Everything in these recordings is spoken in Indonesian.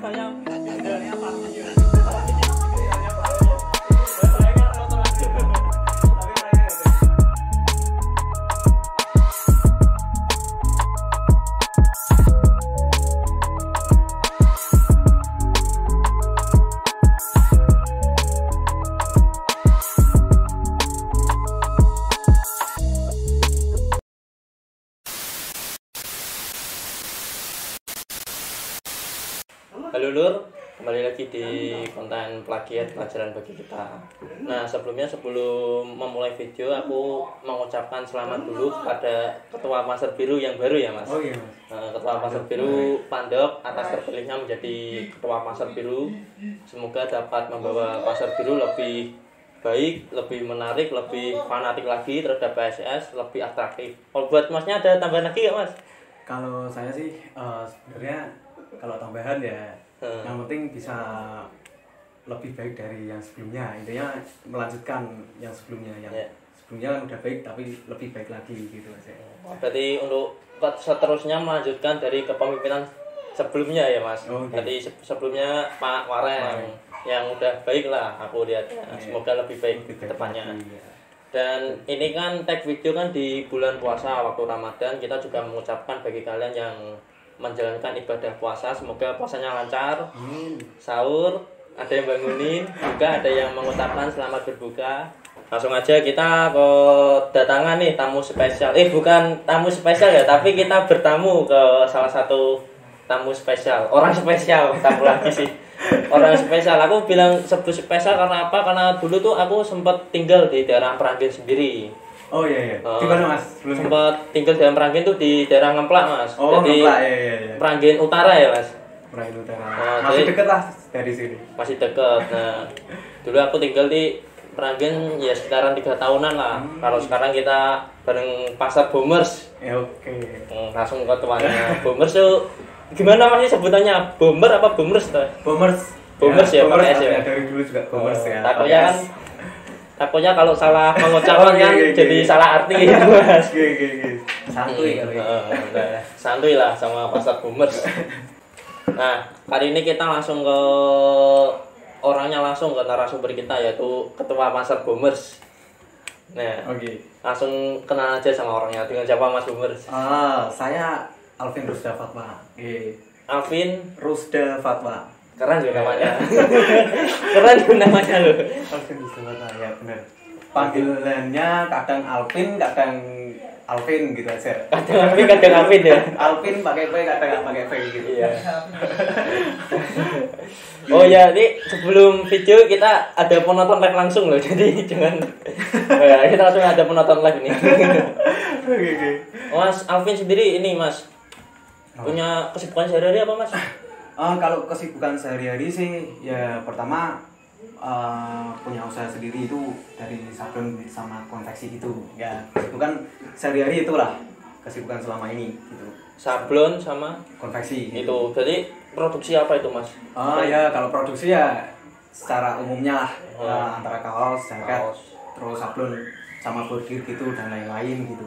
Halo Lur, kembali lagi di konten plagiat pelajaran bagi kita. Nah sebelum memulai video, aku mengucapkan selamat dulu kepada Ketua Pasar Biru yang baru ya Mas. Oh iya Mas. Ketua Pasar Biru Pandok atas terpilihnya menjadi Ketua Pasar Biru. Semoga dapat membawa Pasar Biru lebih baik, lebih menarik, lebih fanatik lagi terhadap PSS, lebih atraktif. Kalau buat Masnya ada tambahan lagi nggak Mas? Kalau saya sih sebenarnya kalau tambahan ya yang penting bisa lebih baik dari yang sebelumnya, intinya melanjutkan yang sebelumnya, sebelumnya kan udah baik tapi lebih baik lagi gitu aja. Berarti untuk seterusnya melanjutkan dari kepemimpinan sebelumnya ya Mas. Jadi sebelumnya Pak Wareng yang udah baik lah aku lihat. Semoga lebih baik ke depannya. Dan ini kan tag video kan di bulan puasa waktu Ramadan, kita juga mengucapkan bagi kalian yang menjalankan ibadah puasa, semoga puasanya lancar, sahur, ada yang bangunin, juga ada yang mengucapkan selamat berbuka. Langsung aja kita kedatangan nih tamu spesial. Bukan tamu spesial ya, tapi kita bertamu ke salah satu tamu spesial. Orang spesial, tamu lagi sih. Orang spesial. Aku bilang sebut spesial karena apa? Karena dulu tuh aku sempat tinggal di daerah Meranggen sendiri. Oh iya. Di mana Mas? Sempat tinggal di Meranggen tuh di daerah Ngemplak Mas. Oh jadi Ngemplak ya. Meranggen Utara ya Mas. Meranggen Utara. Masih deket lah dari sini. Masih deket. Nah dulu aku tinggal di Meranggen ya sekitaran 3 tahunan lah. Kalau sekarang kita bareng Pasar Boomers. Oke. Langsung ke tuanya. Boomers tuh gimana Mas sebutannya? Bomber apa Boomers tuh? Boomers ya pakai S ya. Dari dulu juga Boomers ya. Takutnya kalau salah pengucapan kan jadi salah arti gitu Mas. Santuy kali. Santuy lah sama Pasar Boomers. Nah, kali ini kita langsung ke orangnya, langsung ke narasumber kita yaitu Ketua Pasar Boomers. Nah, langsung kenal aja sama orangnya. Dengan siapa Mas Boomers? Saya Alvin Rusda Fatwa. Alvin Rusda Fatwa. Keren juga namanya. Keren juga namanya loh. Alvin Rusda Fatwa ya benar. Panggilannya kadang Alvin, kadang Alvin gitu aja. Kadang Alvin ya. Alvin pakai P, kadang nggak pakai P gitu. Iya. Oh ya, ini sebelum video kita ada penonton live langsung loh. Jadi jangan kita langsung ada penonton live nih. Oke. Mas Alvin sendiri ini Mas punya kesibukan sehari-hari apa Mas? Kalau kesibukan sehari-hari sih ya pertama punya usaha sendiri itu dari sablon sama konveksi gitu ya. Kesibukan sehari-hari itulah kesibukan selama ini gitu. Sablon sama konveksi gitu. Itu jadi produksi apa itu Mas? Ya kalau produksi ya secara umumnya lah antara kaos, jaket, terus sablon sama bordir gitu dan lain-lain gitu.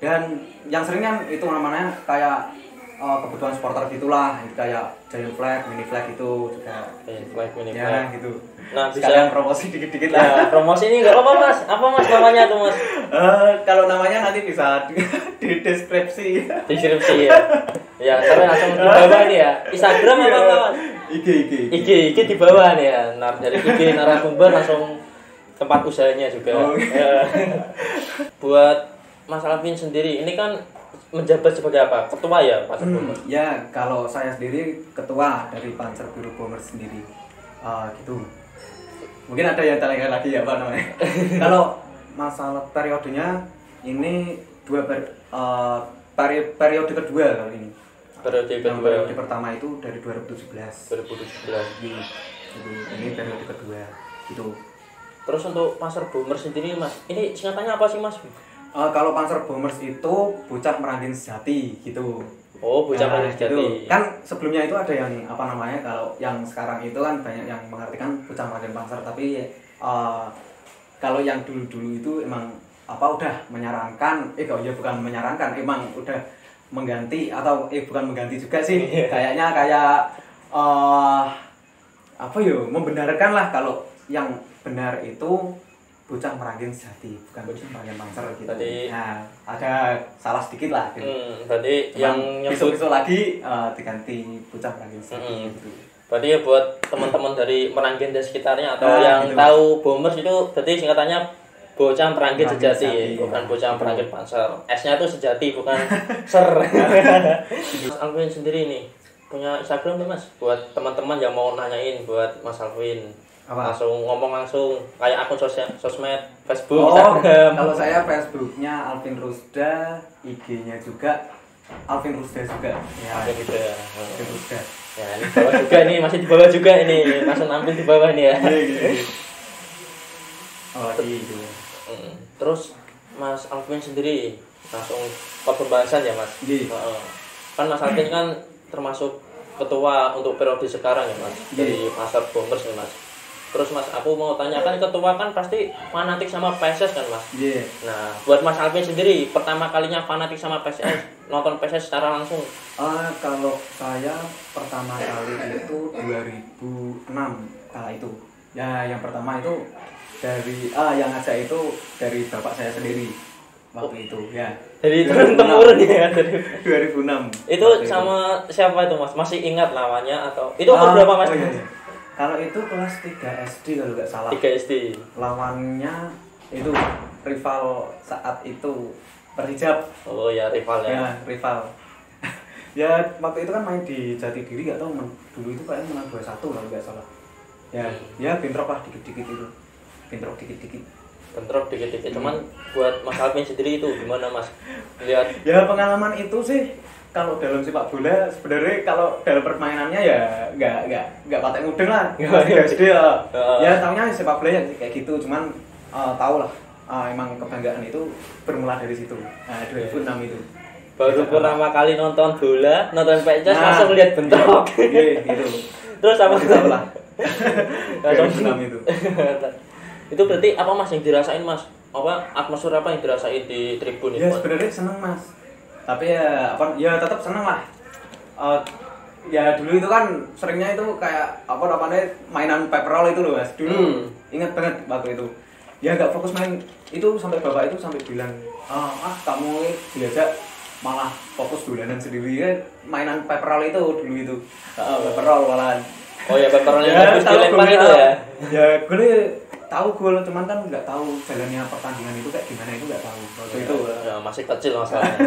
Dan yang sering kan itu namanya kayak kebutuhan supporter gitulah, kayak Giant Flag, Mini Flag itu juga. Flag, Mini Flag. Ya gitu. Nah, sekalian promosi dikit-dikit lah. Ya, promosi ini enggak apa Mas? Apa Mas namanya tuh Mas? Kalau namanya nanti bisa di deskripsi. Deskripsi ya. Ya, tapi langsung di bawah nih ya. Instagram apa Mas? IG di bawah nih ya. Nah, dari IG narasumber langsung tempat usahanya juga. Buat Mas Alvin sendiri, ini kan menjabat sebagai apa? Ketua ya Pasar Boomers? Ya, kalau saya sendiri ketua dari Pasar Biru Boomers sendiri. Gitu. Mungkin ada yang tanya lagi ya Pak namanya. Kalau masalah periodenya ini periode kedua kali ini. Periode pertama itu dari 2017. Ini periode kedua gitu. Terus untuk Pasar Boomers sendiri Mas, ini singkatannya apa sih Mas? Kalau Pasar Boomers itu Bocah Meranggen Sejati gitu. Oh, Bocah Meranggen Sejati. Gitu. Kan sebelumnya itu ada yang apa namanya, kalau yang sekarang itu kan banyak yang mengartikan Bocah Meranggen Pasar, tapi kalau yang dulu-dulu itu emang udah menyarankan, bukan menyarankan, emang udah mengganti atau bukan mengganti juga sih, kayaknya kayak apa yo, membenarkan lah kalau yang benar itu bocah Meranggen sejati, bukan bocah Meranggen Pancer gitu. Berarti, nah, ada salah sedikit lah gitu. Berarti cuman yang besok-besok lagi diganti bocah Meranggen sejati gitu. Berarti ya buat teman-teman dari Meranggen dan sekitarnya atau yang gitu, tahu Bombers itu berarti singkatannya bocah Meranggen sejati, bukan bocah Meranggen Pancer. S-nya itu sejati, bukan ser. Mas Alvin sendiri nih punya Instagram tuh Mas, buat teman-teman yang mau nanyain buat Mas Alvin. Apa? Langsung ngomong langsung kayak akun sosmed, Facebook, Instagram. Kalau saya Facebooknya Alvin Rusda, IG-nya juga Alvin Rusda juga. Ya, Alvin Rusda. Alvin Rusda. Ya, ini bawah juga nih, masih di bawah juga ini, langsung nampil di bawah nih ya. Oh, gitu. Terus Mas Alvin sendiri langsung ke pembahasan ya Mas. Kan Mas Alvin kan termasuk ketua untuk periode sekarang ya Mas, dari Pasar Bombers nih Mas. Terus Mas, aku mau tanyakan, ketua kan pasti fanatik sama PSS kan Mas? Iya. Nah, buat Mas Alvin sendiri, pertama kalinya fanatik sama PSS, nonton PSS secara langsung? Kalau saya pertama kali itu 2006 kala itu. Ya, yang pertama itu dari yang ngajak itu dari bapak saya sendiri waktu itu ya. Dari turun-temurun ya dari 2006. Itu sama itu siapa itu Mas? Masih ingat lawannya atau itu umur berapa Mas? Iya. Kalau itu kelas 3 SD kalau nggak salah. 3 SD. Lawannya itu rival saat itu Persijap. Oh ya, rival ya. Ya, rival. Ya waktu itu kan main di Jatidiri, nggak tahu dulu itu kayaknya menang 2-1 kalau nggak salah. Ya bentrok lah dikit-dikit itu. Bentrok dikit-dikit. Cuman buat Mas Alvin sendiri itu gimana Mas? Lihat ya pengalaman itu sih, kalau dalam sepak bola sebenarnya kalau dalam permainannya ya nggak patek mudeng lah, masih SD ya. Ya tahunya sepak bola ya kayak gitu, cuman tahu lah emang kebanggaan itu bermula dari situ. Nah 2006 itu baru pertama kali nonton bola, nonton PSS langsung lihat bentrok. Iya gitu. Terus apa tahu lah. 2006 itu. Itu berarti apa Mas yang dirasain Mas? Apa atmosfer apa yang dirasain di tribun itu? Ya sebenarnya seneng Mas. Tapi ya tetap seneng lah. Ya dulu itu kan seringnya itu kayak namanya mainan paper roll itu loh Mas. Dulu ingat banget waktu itu. Ya nggak fokus main itu, sampai bapak itu sampai bilang, kamu diajak malah fokus dolanan sendiri kan, mainan paper roll itu dulu itu. Paper roll malahan. Oh ya, paper roll yang habis dilempar itu ya. Ya gue tahu gol, cuman kan nggak tahu jalannya pertandingan itu kayak gimana, itu nggak tahu waktu itu. Ya, masih kecil masalahnya.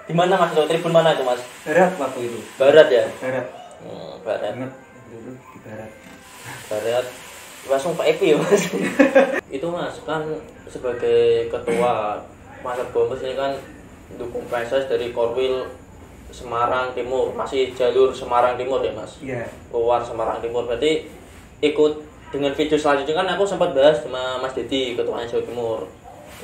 Di mana Mas? Tribun mana itu Mas? Barat waktu itu. Barat ya? Barat. Barat. Ingat dulu di barat. Barat. Langsung Pak Epi ya Mas. Itu Mas kan sebagai ketua Pasar Bombers ini kan dukung PSS dari Korwil Semarang Timur, masih jalur Semarang Timur ya Mas? Iya. Keluar Semarang Timur, berarti ikut dengan video selanjutnya kan aku sempat bahas sama Mas Dedi, ketuanya Jawa Timur.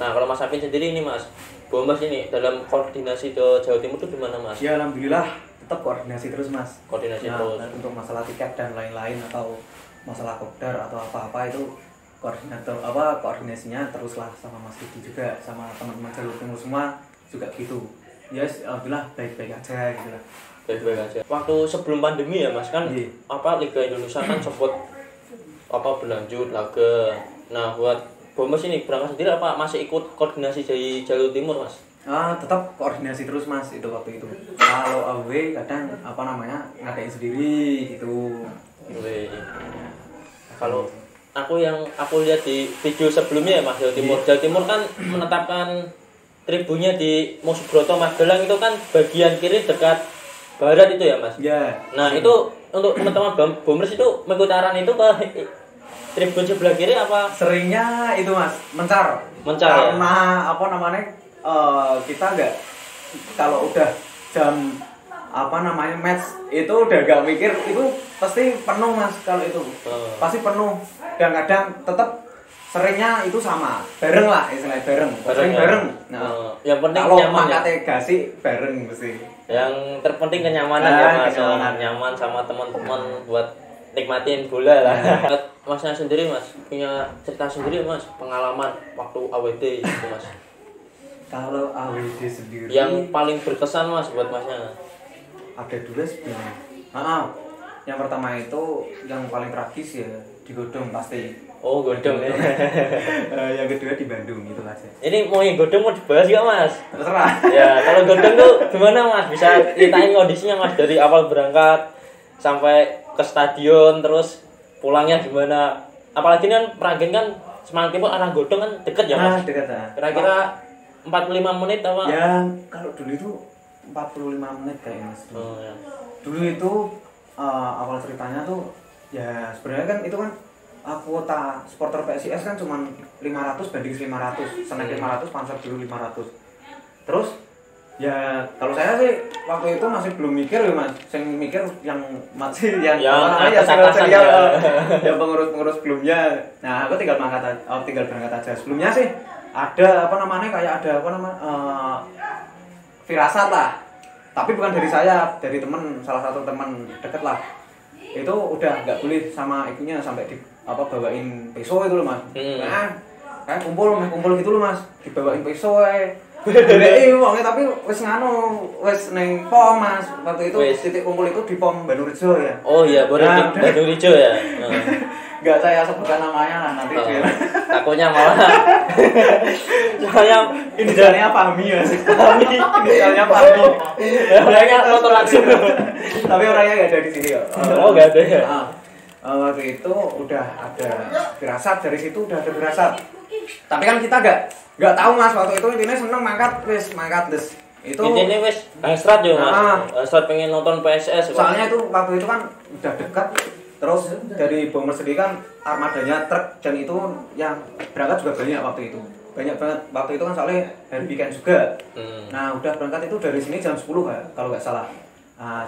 Nah kalau Mas Alvin sendiri ini Mas, Bombers ini dalam koordinasi ke Jawa Timur itu gimana Mas? Ya alhamdulillah tetap koordinasi terus Mas. Koordinasi terus. Untuk masalah tiket dan lain-lain atau masalah kopdar atau apa-apa itu koordinasinya teruslah sama Mas Dedi juga, sama teman-teman Jawa Timur semua juga gitu. Ya alhamdulillah baik-baik aja gitu lah. Baik-baik aja. Waktu sebelum pandemi ya Mas kan Liga Indonesia kan sempat berlanjut laga. Nah buat Bombers ini berangkat sendiri apa masih ikut koordinasi dari Jawa Timur Mas? Tetap koordinasi terus Mas itu waktu itu. Kalau away kadang ngadain sendiri gitu. Kalau aku lihat di video sebelumnya ya Mas, Jawa Timur kan menetapkan tribunnya di Musubroto Magelang itu kan bagian kiri dekat barat itu ya Mas? Iya. Nah itu untuk teman-teman Bombers itu mengikuti arahan itu ke tribun sebelah kiri apa? Seringnya itu Mas, mencar karena ya? Kita nggak, kalau udah jam match itu udah gak mikir, itu pasti penuh Mas. Kalau itu pasti penuh, dan kadang tetap seringnya itu sama bareng lah, istilahnya bareng. Nah, yang penting kalau nyaman ya. Kategori bareng mesti. Yang terpenting kenyamanan ya Mas. Nyaman sama teman-teman buat nikmatin bola lah. Masnya sendiri Mas punya cerita sendiri Mas, pengalaman waktu AWD itu Mas? Kalau AWD sendiri yang paling berkesan mas buat masnya? Ada dua sebenarnya. Yang pertama itu yang paling tragis ya di Godong pasti. Oh Godong ya. Yang kedua di Bandung itu aja. Ini mau yang Godong mau dibahas gak mas? Terserah. Ya kalau Godong tuh gimana mas? Bisa ceritain kondisinya mas dari awal berangkat sampai ke stadion terus pulangnya gimana? Apalagi kan Peragen kan Semarang Timur arah Godong kan deket ya mas? Dekat. Kira-kira 45 menit apa? Ya kalau dulu itu 45 menit kayaknya mas. Oh, ya. Dulu itu awal ceritanya tuh ya sebenarnya kan itu kan kuota supporter PSIS kan cuma 500 banding 500, Senin 500, Pansar dulu 500. Terus ya kalau saya sih waktu itu masih belum mikir ya mas, saya mikir yang masih yang yang pengurus sebelumnya. Nah aku tinggal berangkat aja. Sebelumnya sih ada firasat lah, tapi bukan dari saya, dari teman, salah satu teman deket lah. Itu udah nggak boleh sama ibunya sampai bawain peso itu loh mas. Nah, kayak kumpul gitu loh mas, dibawain peso uangnya tapi wis wis neng pom mas. Waktu itu titik kumpul itu di pom Banurjo ya. Oh iya, Banurjo ya. Enggak saya sebutkan namanya lah nanti dia. Takutnya malah saya inisialnya Fahmi ya. Inisialnya Fahmi. Orangnya foto langsung. Tapi orangnya enggak ada di sini ya. Oh, enggak ada ya. Waktu itu udah ada firasat, dari situ udah ada firasat. Tapi kan kita enggak tahu mas, waktu itu intinya seneng mangkat des. Itu intinya wis hasrat yo mas. Hasrat pengen nonton PSS. Soalnya itu waktu itu kan udah dekat. Terus dari Bomber sendiri kan armadanya truk dan itu yang berangkat juga banyak waktu itu. Banyak banget waktu itu kan soalnya hari weekend juga. Nah udah berangkat itu dari sini jam 10 ya, kalau nggak salah.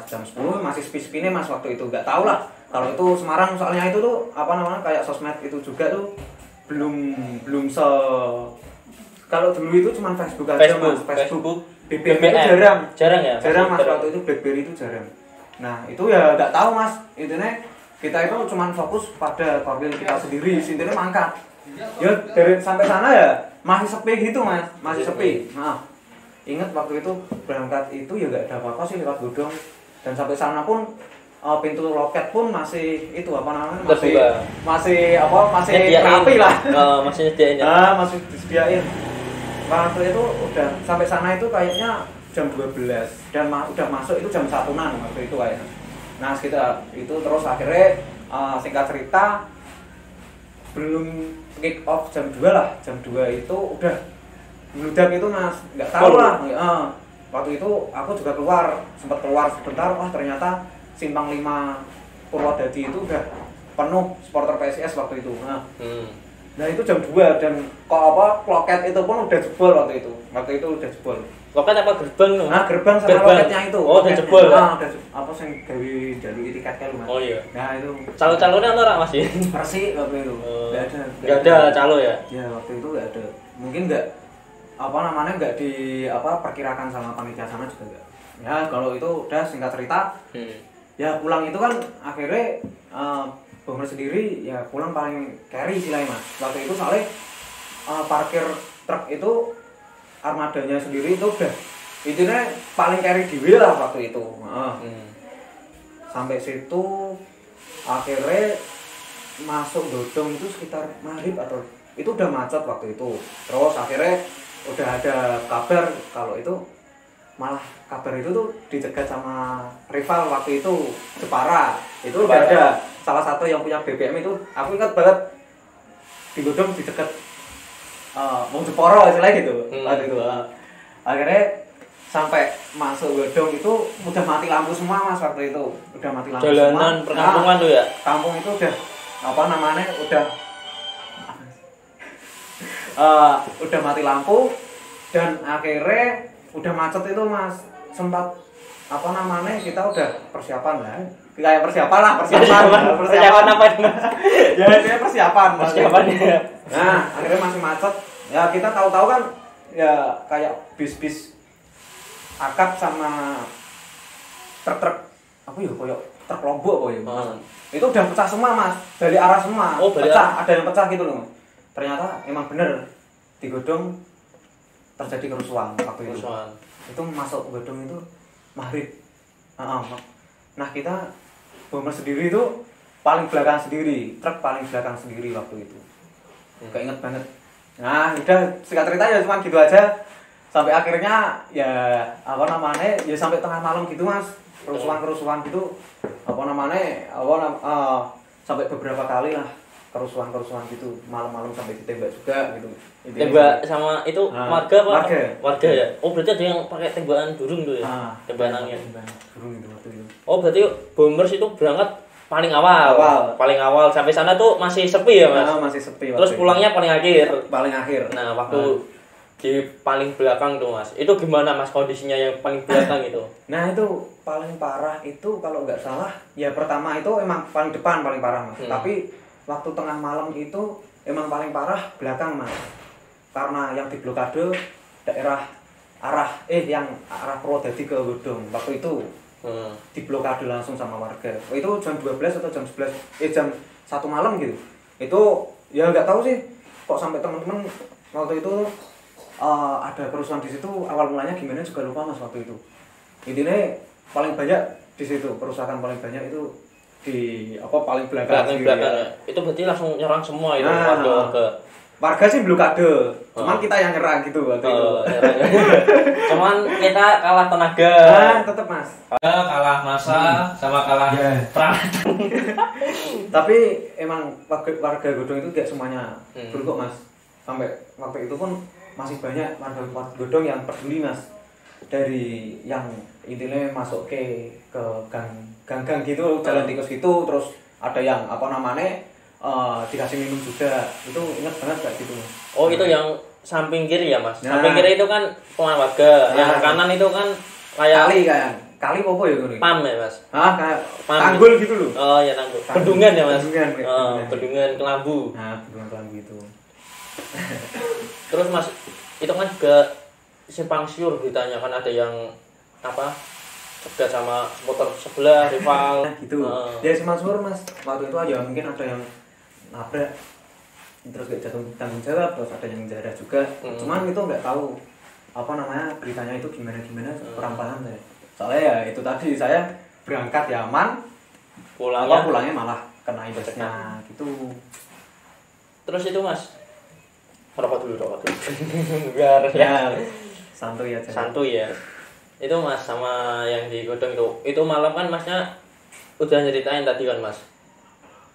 Jam 10 masih sepi-sepinya mas waktu itu, nggak tahu lah. Kalau itu Semarang soalnya itu tuh kayak sosmed itu juga tuh belum kalau dulu itu cuma Facebook aja mas. Facebook BBM itu jarang ya. Jarang mas waktu itu BlackBerry itu jarang. Nah itu ya nggak tahu mas, intinya kita itu cuma fokus pada korwil kita sendiri, intinya mangkat. Ya dari sampai sana ya masih sepi gitu mas, masih sepi. Nah ingat waktu itu berangkat itu ya nggak ada apa-apa sih lewat Godong, dan sampai sana pun pintu loket pun masih itu masih rapi lah. Masih disediain ya. Masih disediain. Waktu itu udah sampai sana itu kayaknya jam 12 dan udah masuk itu jam 1-an waktu itu kayaknya. Nah sekitar itu terus akhirnya singkat cerita belum kick off jam 2 lah. Jam 2 itu udah meludak itu mas, nggak tahu lah. Waktu itu aku juga sempat keluar sebentar, ternyata Simpang 5 Purwodadi itu udah penuh supporter PSIS waktu itu. Nah itu jam 2 dan loket itu pun udah jebol waktu itu. Waktu itu udah jebol. Loket apa gerbang loh? Gerbang sama loketnya itu. Oh, udah jebol ya? Udah apa sing gawe jalur tiketnya lu mas. Oh iya. Nah itu. Calo-calonnya ora Mas? Persi waktu itu. Enggak ada calo ya? Ya waktu itu enggak ada. Mungkin enggak perkirakan sama panitia sana juga enggak. Ya kalau itu udah singkat cerita. Ya pulang itu kan akhirnya Bomber sendiri ya pulang paling carry istilahnya mas. Waktu itu soalnya parkir truk itu armadanya sendiri itu udah intinya paling carry di lah waktu itu. Sampai situ akhirnya masuk Godong itu sekitar maghrib atau itu udah macet waktu itu. Terus akhirnya udah ada kabar kalau itu malah kabar itu tuh dicegat sama rival waktu itu Jepara. Itu udah ada salah satu yang punya BBM itu, aku ingat banget di Godong dicegat mau Jepara istilahnya gitu. Waktu itu akhirnya sampai masuk Godong itu udah mati lampu semua mas waktu itu. Udah mati lampu jalanan semua. Jalanan perkampungan tuh ya? Kampung itu udah udah mati lampu dan akhirnya udah macet itu mas. Sempat kita udah persiapan lah. Kayak persiapan apa itu mas? Ya kayak persiapan ya. Nah akhirnya masih macet. Ya kita tahu-tahu kan ya kayak bis-bis akap sama truk koyok truk Lombok itu udah pecah semua mas, dari arah semua. Ada yang pecah gitu loh. Ternyata emang bener di Godong terjadi kerusuhan waktu itu. Itu masuk gedung itu maghrib. Nah kita bomber sendiri itu paling belakang sendiri, truk paling belakang sendiri waktu itu. Keinget banget. Nah udah singkat cerita ya cuma gitu aja. Sampai akhirnya ya apa namanya ya sampai tengah malam gitu mas, kerusuhan gitu sampai beberapa kali lah kerusuhan gitu malam-malam sampai ditembak juga gitu. Tembak sama itu warga apa? Warga ya. Oh berarti ada yang pakai tembakan durung tuh ya? Tembakan angin. Durung itu waktu itu. Oh berarti bombers itu berangkat paling awal sampai sana tuh masih sepi ya mas? Masih sepi. Terus pulangnya paling akhir. Nah waktu di paling belakang tuh mas, itu gimana mas kondisinya yang paling belakang itu? Nah itu paling parah itu kalau nggak salah ya pertama itu emang paling depan paling parah mas. Tapi waktu tengah malam itu emang paling parah belakang mas, karena yang diblokade daerah yang arah Purwodadi ke Godong waktu itu diblokade langsung sama warga. Itu jam 12 atau jam 11 jam 1 malam gitu. Itu ya nggak tahu sih kok sampai teman-teman waktu itu ada kerusuhan di situ. Awal mulanya gimana juga lupa mas waktu itu. Intinya paling banyak di situ, kerusakan paling banyak itu di paling belakang ya. Itu berarti langsung nyerang semua itu warga sih blokade, cuman kita yang nyerang gitu waktu itu. Cuman kita kalah tenaga. Tetep mas. Kalah masa sama kalah peralatan. Tapi emang warga Godong itu tidak semuanya buruk mas. Sampai waktu itu pun masih banyak warga Godong yang peduli mas. Dari yang intinya masuk ke gang gitu, jalan tikus gitu, terus ada yang dikasih minum juga. Itu ingat banget kayak gitu mas. Oh itu yang samping kiri ya mas? Samping kiri itu kan pemukiman warga, yang kanan itu kan kayak kali apa ya gini? Pam ya mas? Kayak tanggul gitu loh. Oh ya tanggul. Bendungan ya mas? Bendungan Kelambu. Bendungan Kelambu itu. Terus mas, itu kan juga simpang siur beritanya kan ada yang cegat sama motor sebelah rival gitu. Ya simpang siur mas. Waktu itu aja mungkin ada yang nabrak terus gak jatuh tanggung jawab, terus ada yang menjarah juga. Cuman itu nggak tahu beritanya itu gimana kurang paham saya. Soalnya ya itu tadi saya berangkat ya aman, pulangnya malah kena imbasnya gitu. Terus itu mas rokok dulu biar ya santuy ya. Itu mas sama yang di Godong itu malam kan masnya udah nyeritain tadi kan mas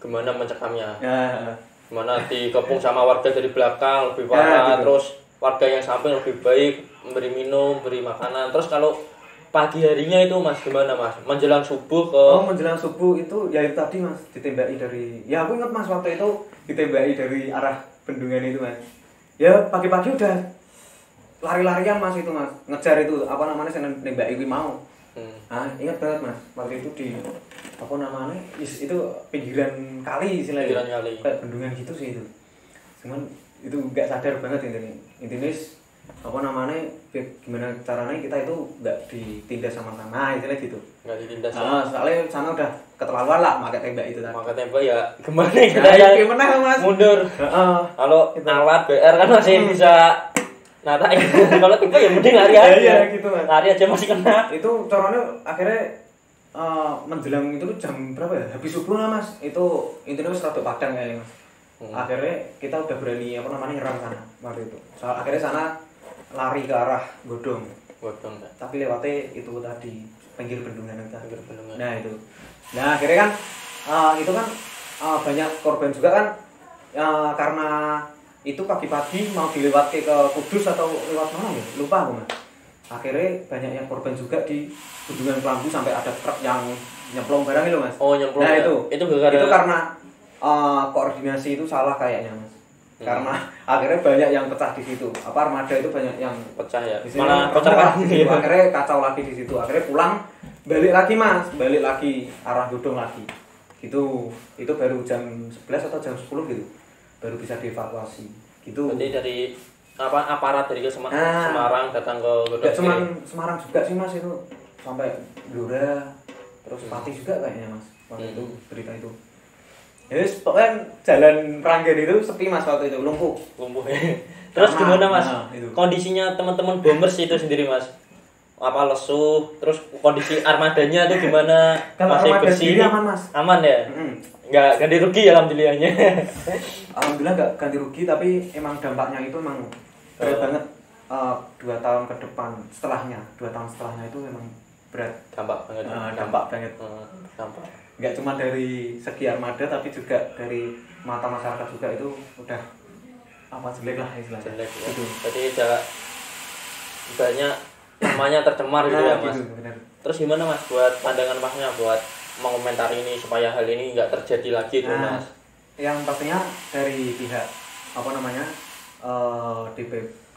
gimana mencekamnya, gimana dikepung sama warga dari belakang lebih parah, gitu. Terus warga yang samping lebih baik memberi minum, beri makanan. Terus kalau pagi harinya itu mas gimana mas menjelang subuh menjelang subuh itu ya itu tadi mas ditembaki dari aku ingat mas waktu itu ditembaki dari arah bendungan itu mas. Ya pagi-pagi udah lari-larian mas itu mas, ngejar itu saya nembak itu mau. Ingat banget mas waktu itu di itu pinggiran kali istilahnya, kayak bendungan gitu sih itu. Cuman itu nggak sadar banget intinya gimana caranya kita itu nggak ditindas sama istilah gitu. Nggak ditindas. Soalnya sana udah keterlaluan lah pakai tembak itu tadi. Pakai tembak ya gimana kita gimana mas mundur. Kalau alat BR kan masih bisa natain. Kalau tembak ya mending lari aja. Iya gitu mas. Lari aja masih kena. Itu caranya akhirnya menjelang itu jam berapa ya? Habis subuh lah mas. Itu intinya rada padang kayaknya mas. Akhirnya kita udah berani nyerang sana waktu itu. Akhirnya sana lari ke arah Godong. Tapi lewatnya itu tadi pinggir bendungan itu. Nah itu. Nah akhirnya kan itu kan banyak korban juga kan karena itu pagi-pagi mau dilewati ke Kudus atau lewat mana ya? Lupa aku mas. Akhirnya banyak yang korban juga di bendungan Kelambu sampai ada truk yang nyemplung barang itu mas. Oh nyemplung. Nah ya. Itu karena koordinasi itu salah kayaknya mas. Karena akhirnya banyak yang pecah di situ. Armada itu banyak yang pecah ya. Malah pecah lagi. Akhirnya kacau lagi di situ. Akhirnya pulang balik lagi mas, balik lagi arah Godong lagi. Gitu. Itu baru jam 11 atau jam 10 gitu. Baru bisa dievakuasi. Gitu. Berarti dari aparat dari Semarang datang ke Godong. Enggak cuma Semarang juga sih mas itu. Sampai Blora, terus Pati juga kayaknya mas. Waktu itu berita itu. Ya pokoknya jalan Pranggen itu sepi Mas waktu itu, lumpuh. Terus gimana Mas? Kondisinya teman-teman Bombers itu sendiri Mas? Apa lesuh? Terus kondisi armadanya itu gimana? Kalau masih armada bersih? aman Mas. Aman ya? Nggak ganti rugi ya alhamdulillahnya. Alhamdulillah nggak ganti rugi, tapi emang dampaknya itu emang berat banget. 2 tahun ke depan setelahnya, 2 tahun setelahnya itu memang berat. Dampak banget. Dampak banget. Dampak. Nggak cuma dari segi armada tapi juga dari mata masyarakat juga itu udah jelek lah istilahnya. Jelek ya. Gitu. Jadi banyak namanya tercemar gitu ya Mas. Gitu, terus gimana Mas buat pandangan Masnya buat mengomentari ini supaya hal ini nggak terjadi lagi tuh Mas? Yang pastinya dari pihak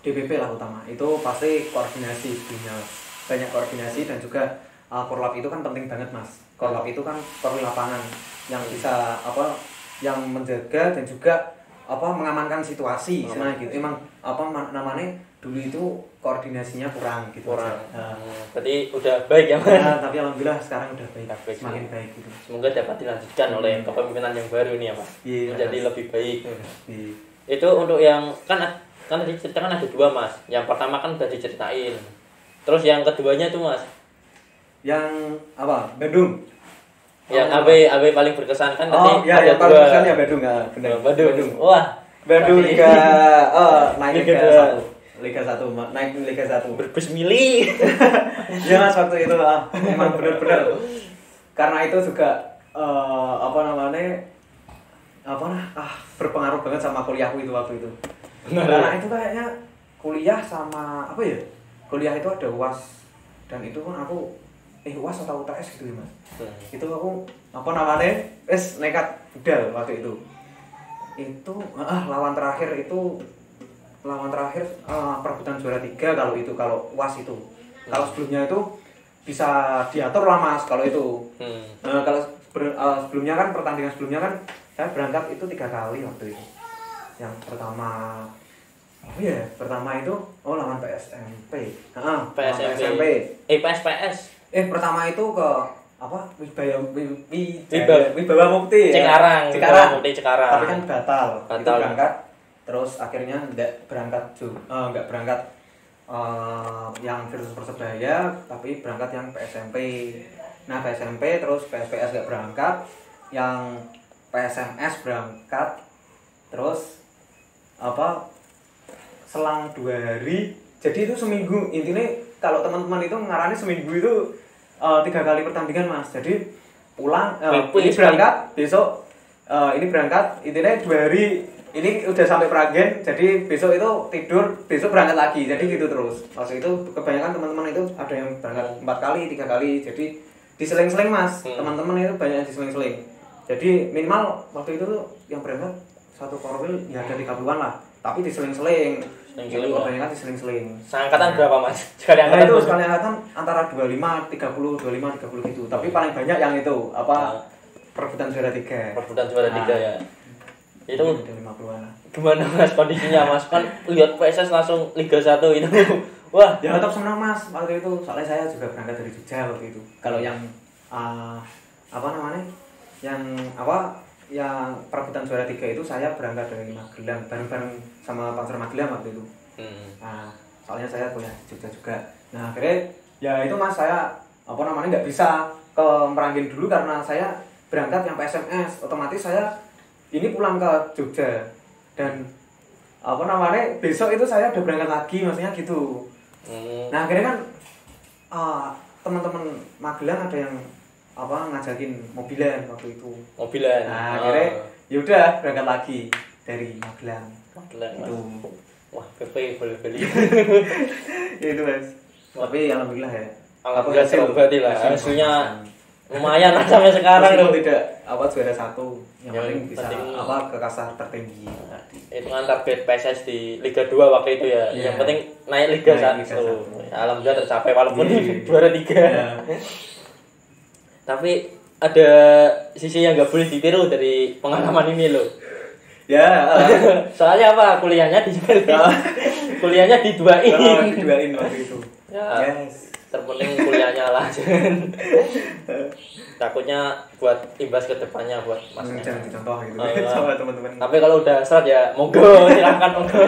DPP lah utama itu pasti koordinasi sebelumnya, banyak koordinasi dan juga Korlap itu kan penting banget Mas. Korlap itu kan perlu lapangan yang bisa yang menjaga dan juga mengamankan situasi sebenarnya gitu. Emang namanya dulu itu koordinasinya kurang gitu. Berarti udah baik ya Mas. Tapi alhamdulillah sekarang udah baik, semakin baik gitu. Semoga dapat dilanjutkan oleh kepemimpinan yang baru ini ya Mas. Menjadi lebih baik. Itu untuk yang kan tadi ceritakan ada 2 Mas. Yang pertama kan udah diceritain. Terus yang keduanya tuh Mas. Yang Bandung. Yang AB paling berkesan kan tadi ada yang paling berkesan ya Bandung benar. Bandung. Wah, Bandung Liga naik Liga 1 naik Liga 1. Berbesmili. Ya Mas waktu itu memang benar-benar. Karena itu juga berpengaruh banget sama kuliahku itu waktu itu. Karena itu kayaknya kuliah sama kuliah itu ada UAS dan itu kan aku UAS atau UTS gitu ya Mas. Itu aku nekat budal waktu itu. Itu lawan terakhir perebutan juara 3 kalau UAS itu. Kalau sebelumnya itu bisa diatur lah Mas kalau itu. Kalau sebelumnya kan pertandingan sebelumnya kan saya berangkat itu 3 kali waktu itu. Yang pertama itu lawan PSMP. PSMP. PSPS. Pertama itu ke Wibawa Mukti Cikarang. Tapi kan batal. Itu berangkat terus akhirnya nggak berangkat yang Virtus Persebaya tapi berangkat yang PSMP. Nah PSMP terus PSPS nggak berangkat, yang PSMS berangkat terus selang 2 hari, jadi itu seminggu. Intinya kalau teman-teman itu ngarani seminggu itu 3 kali pertandingan Mas. Jadi pulang ini berangkat besok, ini berangkat intinya 2 hari ini udah sampai Pranggen, jadi besok itu tidur, besok berangkat lagi, jadi gitu terus. Waktu itu kebanyakan teman-teman itu ada yang berangkat 4 kali 3 kali, jadi diseling-seling Mas. Teman-teman itu banyak yang diseling-seling, jadi minimal waktu itu tuh yang berangkat satu korwil ya ada 30-an lah, tapi diseling-seling. Jadi kebanyakan diseling-seling. Seangkatan berapa Mas? Sekali angkatan antara 25, 30 gitu. Tapi paling banyak yang itu perebutan juara 3. Perebutan juara 3 ya. Itu 50-an. Gimana Mas kondisinya Mas? Kan lihat PSS langsung Liga 1 itu. Wah, ya tetap senang Mas waktu itu. Soalnya saya juga berangkat dari Jogja waktu itu. Kalau yang yang perebutan juara 3 itu saya berangkat dari Magelang bareng-bareng sama Panser Magelang waktu itu. Nah, soalnya saya kuliah di Jogja juga. Nah, akhirnya ya itu Mas, saya nggak bisa ke Meranggen dulu karena saya berangkat yang PSMS. Otomatis saya ini pulang ke Jogja dan besok itu saya udah berangkat lagi, maksudnya gitu. Nah, akhirnya kan teman-teman Magelang ada yang ngajakin mobilan waktu itu. Nah, akhirnya yaudah berangkat lagi dari Magelang itu. Wah, beli. Ya itu Mas. Tapi alhamdulillah ya. Alhamdulillah berarti lah. Hasilnya lumayan lah sampai sekarang loh. Tidak juara 1 yang paling bisa ke kasar tertinggi. Itu kan target PSS di Liga 2 waktu itu ya. Yang penting naik Liga 1. Alhamdulillah tercapai walaupun juara 3. Tapi ada sisi yang nggak boleh ditiru dari pengalaman ini loh. Ya. Soalnya kuliahnya dijualin. Kuliahnya diduain. Diduain waktu itu. Ya. Yes. terpenting kuliahnya lah. Takutnya buat imbas ke depannya buat masnya. Jangan dicontoh gitu sama teman-teman. Tapi kalau udah start ya monggo silakan monggo.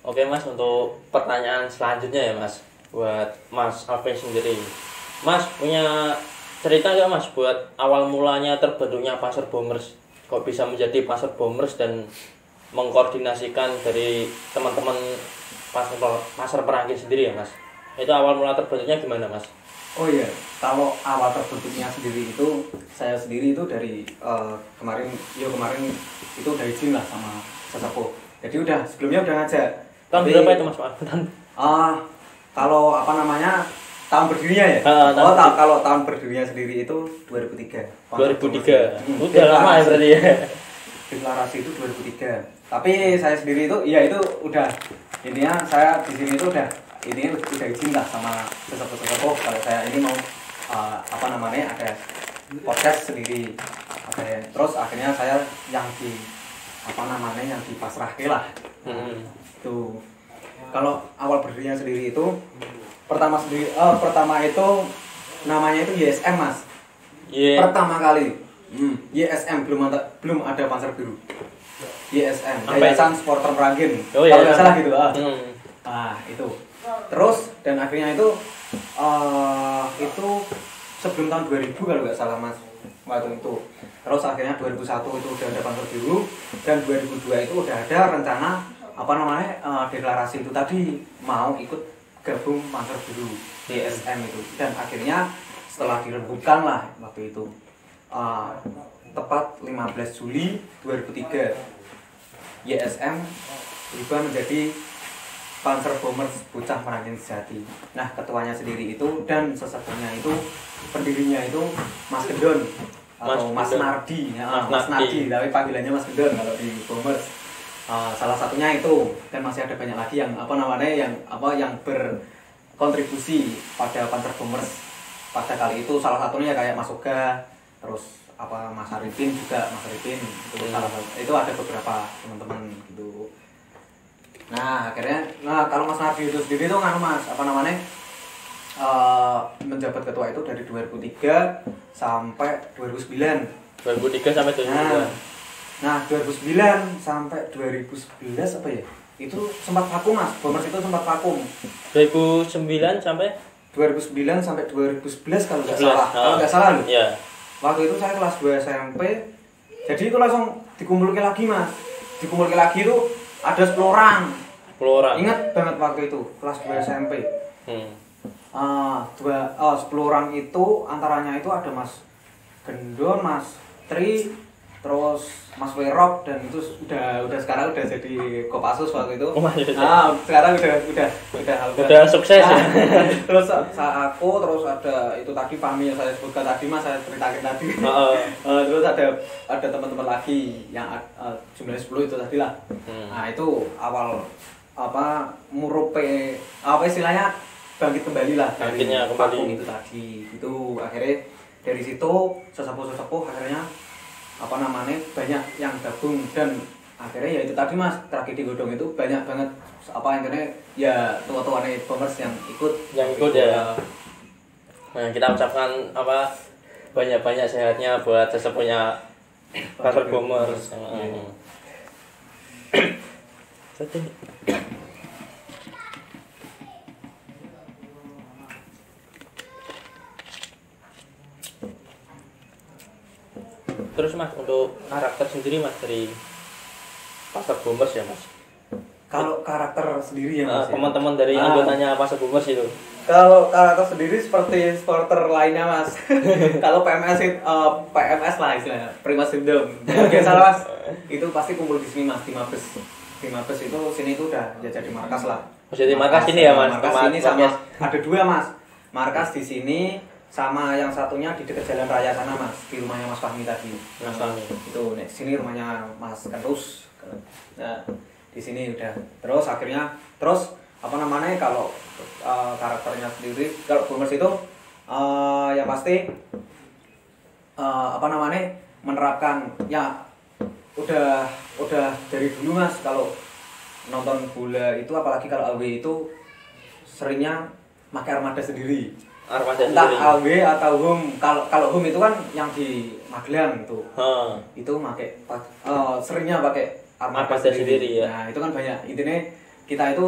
Oke Mas, untuk pertanyaan selanjutnya ya Mas, buat Mas Alvin sendiri. Mas punya cerita nggak Mas buat awal mulanya terbentuknya Pasar Boomers? Kok bisa menjadi Pasar Boomers dan mengkoordinasikan dari teman-teman pasar Perangkin sendiri ya Mas? Itu awal mula terbentuknya gimana Mas? Oh iya, kalau awal terbentuknya sendiri itu saya sendiri itu dari kemarin itu udah izin lah sama sesepuh. Jadi sebelumnya udah ngajak. Tahun berapa itu Mas? Kalau apa namanya tahun berdirinya ya? Kalau tahun berdirinya sendiri itu 2003. 2003. Udah lama ya berarti ya. Deklarasi itu 2003. Tapi saya sendiri itu ya itu udah intinya saya di sini itu udah izin lah sama sesepuh kalau saya ini mau ada podcast sendiri. Terus akhirnya saya yang dipasrahke lah. Itu kalau awal berdirinya sendiri itu pertama itu namanya itu YSM Mas. Pertama kali YSM belum ada Panser Biru. YSM Yayasan Supporter Merangkin. Kalau nggak salah gitu itu. Terus dan akhirnya itu sebelum tahun 2000 kalau nggak salah Mas waktu itu. Terus akhirnya 2001 itu udah ada Panser Biru dan 2002 itu udah ada rencana deklarasi itu tadi mau ikut gabung Panser Biru YSM itu. Dan akhirnya setelah dirembukkan lah waktu itu tepat 15 Juli 2003 YSM berubah menjadi Panser Boomers Bocah Merangkin Sejati. Nah ketuanya sendiri itu dan sesepuhnya itu pendirinya itu Mas Gendon atau Mas Nardi, Mas Nardi, tapi panggilannya Mas Gendon kalau di Boomers. Salah satunya itu dan masih ada banyak lagi yang yang berkontribusi pada Panser Boomers pada kali itu. Salah satunya kayak Mas Oga, terus Mas Arifin itu salah satu. Itu ada beberapa teman-teman gitu. Nah akhirnya kalau Mas Nardi itu sendiri itu menjabat ketua itu dari 2003 sampai 2009. 2003 sampai 2009. Nah 2009 sampai 2011 apa ya? Itu sempat vakum Mas. Boomers itu sempat vakum. 2009 sampai 2011 kalau nggak salah. Kalau nggak salah loh. Iya. Waktu itu saya kelas 2 SMP. Jadi itu langsung dikumpulkan lagi Mas. Dikumpulkan lagi itu ada 10 orang. 10 orang. Ingat banget waktu itu kelas 2 SMP. 10 orang itu antaranya itu ada Mas Gendon, Mas Tri, terus Mas Werok, dan itu udah sekarang udah jadi Kopassus waktu itu. Sekarang udah sukses ya. Terus aku terus ada itu tadi Fahmi yang saya sebutkan tadi Mas, saya ceritakan tadi. Terus ada teman-teman lagi yang jumlahnya 10 itu tadi lah. Nah itu awal istilahnya bangkit kembali lah dari vakum itu tadi. Itu akhirnya dari situ sesepuh akhirnya banyak yang gabung dan akhirnya ya itu tadi Mas, tragedi Godong itu banyak banget akhirnya ya tua-tuanya Boomers yang ikut ya. Nah, kita ucapkan banyak-banyak sehatnya buat sesepuhnya Pasar Boomers. Terus Mas, untuk karakter sendiri Mas dari Pasar Boomers ya Mas? Kalau karakter sendiri ya Mas, teman-teman dari anggotanya Pasar Boomers itu. Kalau karakter sendiri seperti supporter lainnya Mas. Kalau PMS lah istilahnya, Prima Syndrome. Biasa Mas, itu pasti kumpul di sini Mas, di Mabes. Di Mabes itu sini itu udah jadi markas lah. Jadi markas ini ya Mas? Markas ini sama ada 2 Mas. Markas di sini sama yang satunya di dekat jalan raya sana Mas, di rumahnya Mas Fahmi tadi. Mas Fahmi. Itu di sini rumahnya Mas Kentus. Nah, di sini udah. Terus akhirnya kalau karakternya sendiri kalau Boomers itu ya pasti menerapkan ya udah dari dulu Mas, kalau nonton bola itu apalagi kalau AW itu seringnya pakai armada sendiri. Entah sendiri. AW atau home. Kalau home itu kan yang di Magelang itu. Itu seringnya pakai armada sendiri ya. Nah, itu kan banyak. Intinya kita itu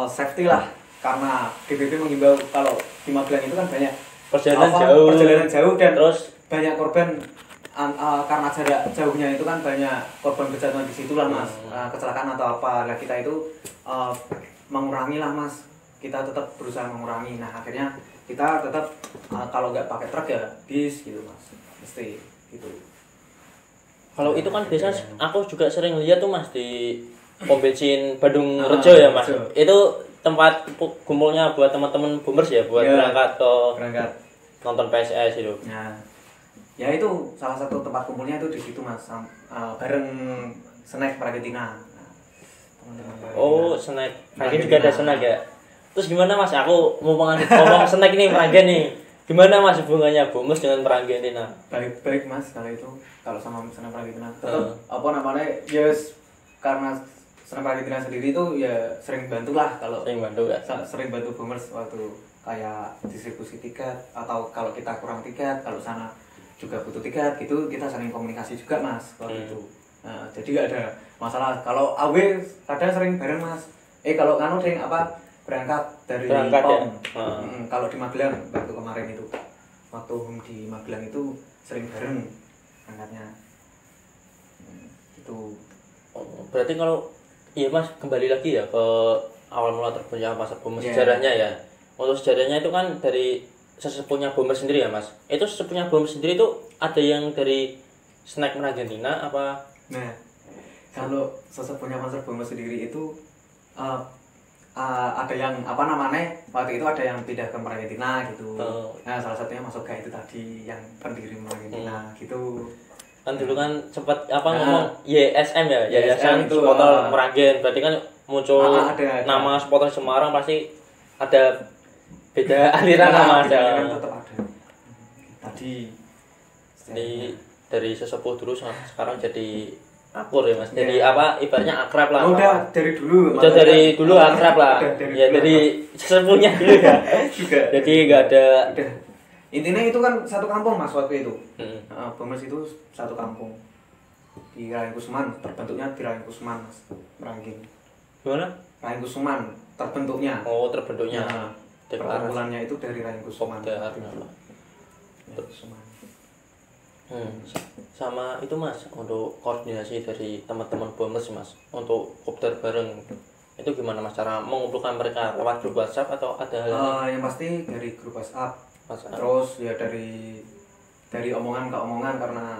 safety lah, karena DBB menghimbau kalau di Magelang itu kan banyak perjalanan jauh dan terus banyak korban karena jarak jauhnya itu kan banyak korban berjatuhan di situ lah Mas. Kecelakaan atau apa. Nah, kita itu mengurangi lah Mas. Kita tetap berusaha mengurangi. Nah, akhirnya kita tetap kalau nggak pakai truk ya bis gitu Mas. Mesti gitu. Kalau itu kan biasanya aku juga sering lihat tuh Mas di pom bensin Bandung Rejo ya Mas. Itu tempat kumpulnya buat teman-teman boomers ya, buat berangkat nonton PSS itu. Ya itu salah satu tempat kumpulnya itu di situ Mas, bareng snack Argentina. Oh, snack. Lagi juga ada snack ya. Terus gimana Mas? Aku mau ngomong snack nih Meranggen nih. Gimana Mas hubungannya boomers dengan Argentina? Baik Mas kalau itu. Kalau sama snack Argentina. Tetap apa namanya? Yes, karena Senam Argentina sendiri itu ya sering bantu lah, kalau sering bantu ya, sering bantu boomers waktu kayak distribusi tiket atau kalau kita kurang tiket, kalau sana juga butuh tiket gitu, kita sering komunikasi juga Mas waktu itu. Nah, jadi nggak ada masalah. Kalau AW kadang sering bareng Mas. Kalau sering berangkat dari POM. Ya? Kalau di Magelang waktu kemarin itu, waktu di Magelang itu sering bareng berangkatnya. Itu. Berarti kalau iya Mas, kembali lagi ya ke awal mula terbentuknya pasar boomers, sejarahnya ya. Untuk sejarahnya itu kan dari sesepuhnya boomers sendiri ya Mas. Itu sesepuhnya boomers sendiri itu ada yang dari snack Argentina apa? Nah, kalau sesepuhnya pasar boomers sendiri itu ada yang waktu itu ada yang pindah ke Argentina gitu. Nah, salah satunya masuk ke itu tadi yang pendiri Argentina gitu. Kan dulu kan sempat ngomong YSM ya, Yayasan Supporter Meranggen. Berarti kan muncul ada. Nama supporter Semarang pasti ada beda aliran nama ada. Tetap ada. Tadi dari sesepuh dulu sekarang jadi akur ya Mas. Jadi ibaratnya akrab lah. Udah dari dulu. Udah dari dulu akrab lah. Ya dari sesepuhnya dulu ya. Juga. Jadi enggak ada. Intinya itu kan satu kampung Mas waktu itu. Boomers itu satu kampung di Raing Kusuman, terbentuknya di Raing Kusuman Mas, Meranggen. Gimana? Raing Kusuman terbentuknya. Oh, terbentuknya. Perkumpulannya itu dari Raing Kusuman. Sama itu Mas, untuk koordinasi dari teman-teman boomers Mas, untuk kopdar bareng itu gimana Mas, cara mengumpulkan mereka lewat grup WhatsApp atau ada hal yang pasti dari grup WhatsApp. Terus ya dari omongan ke omongan, karena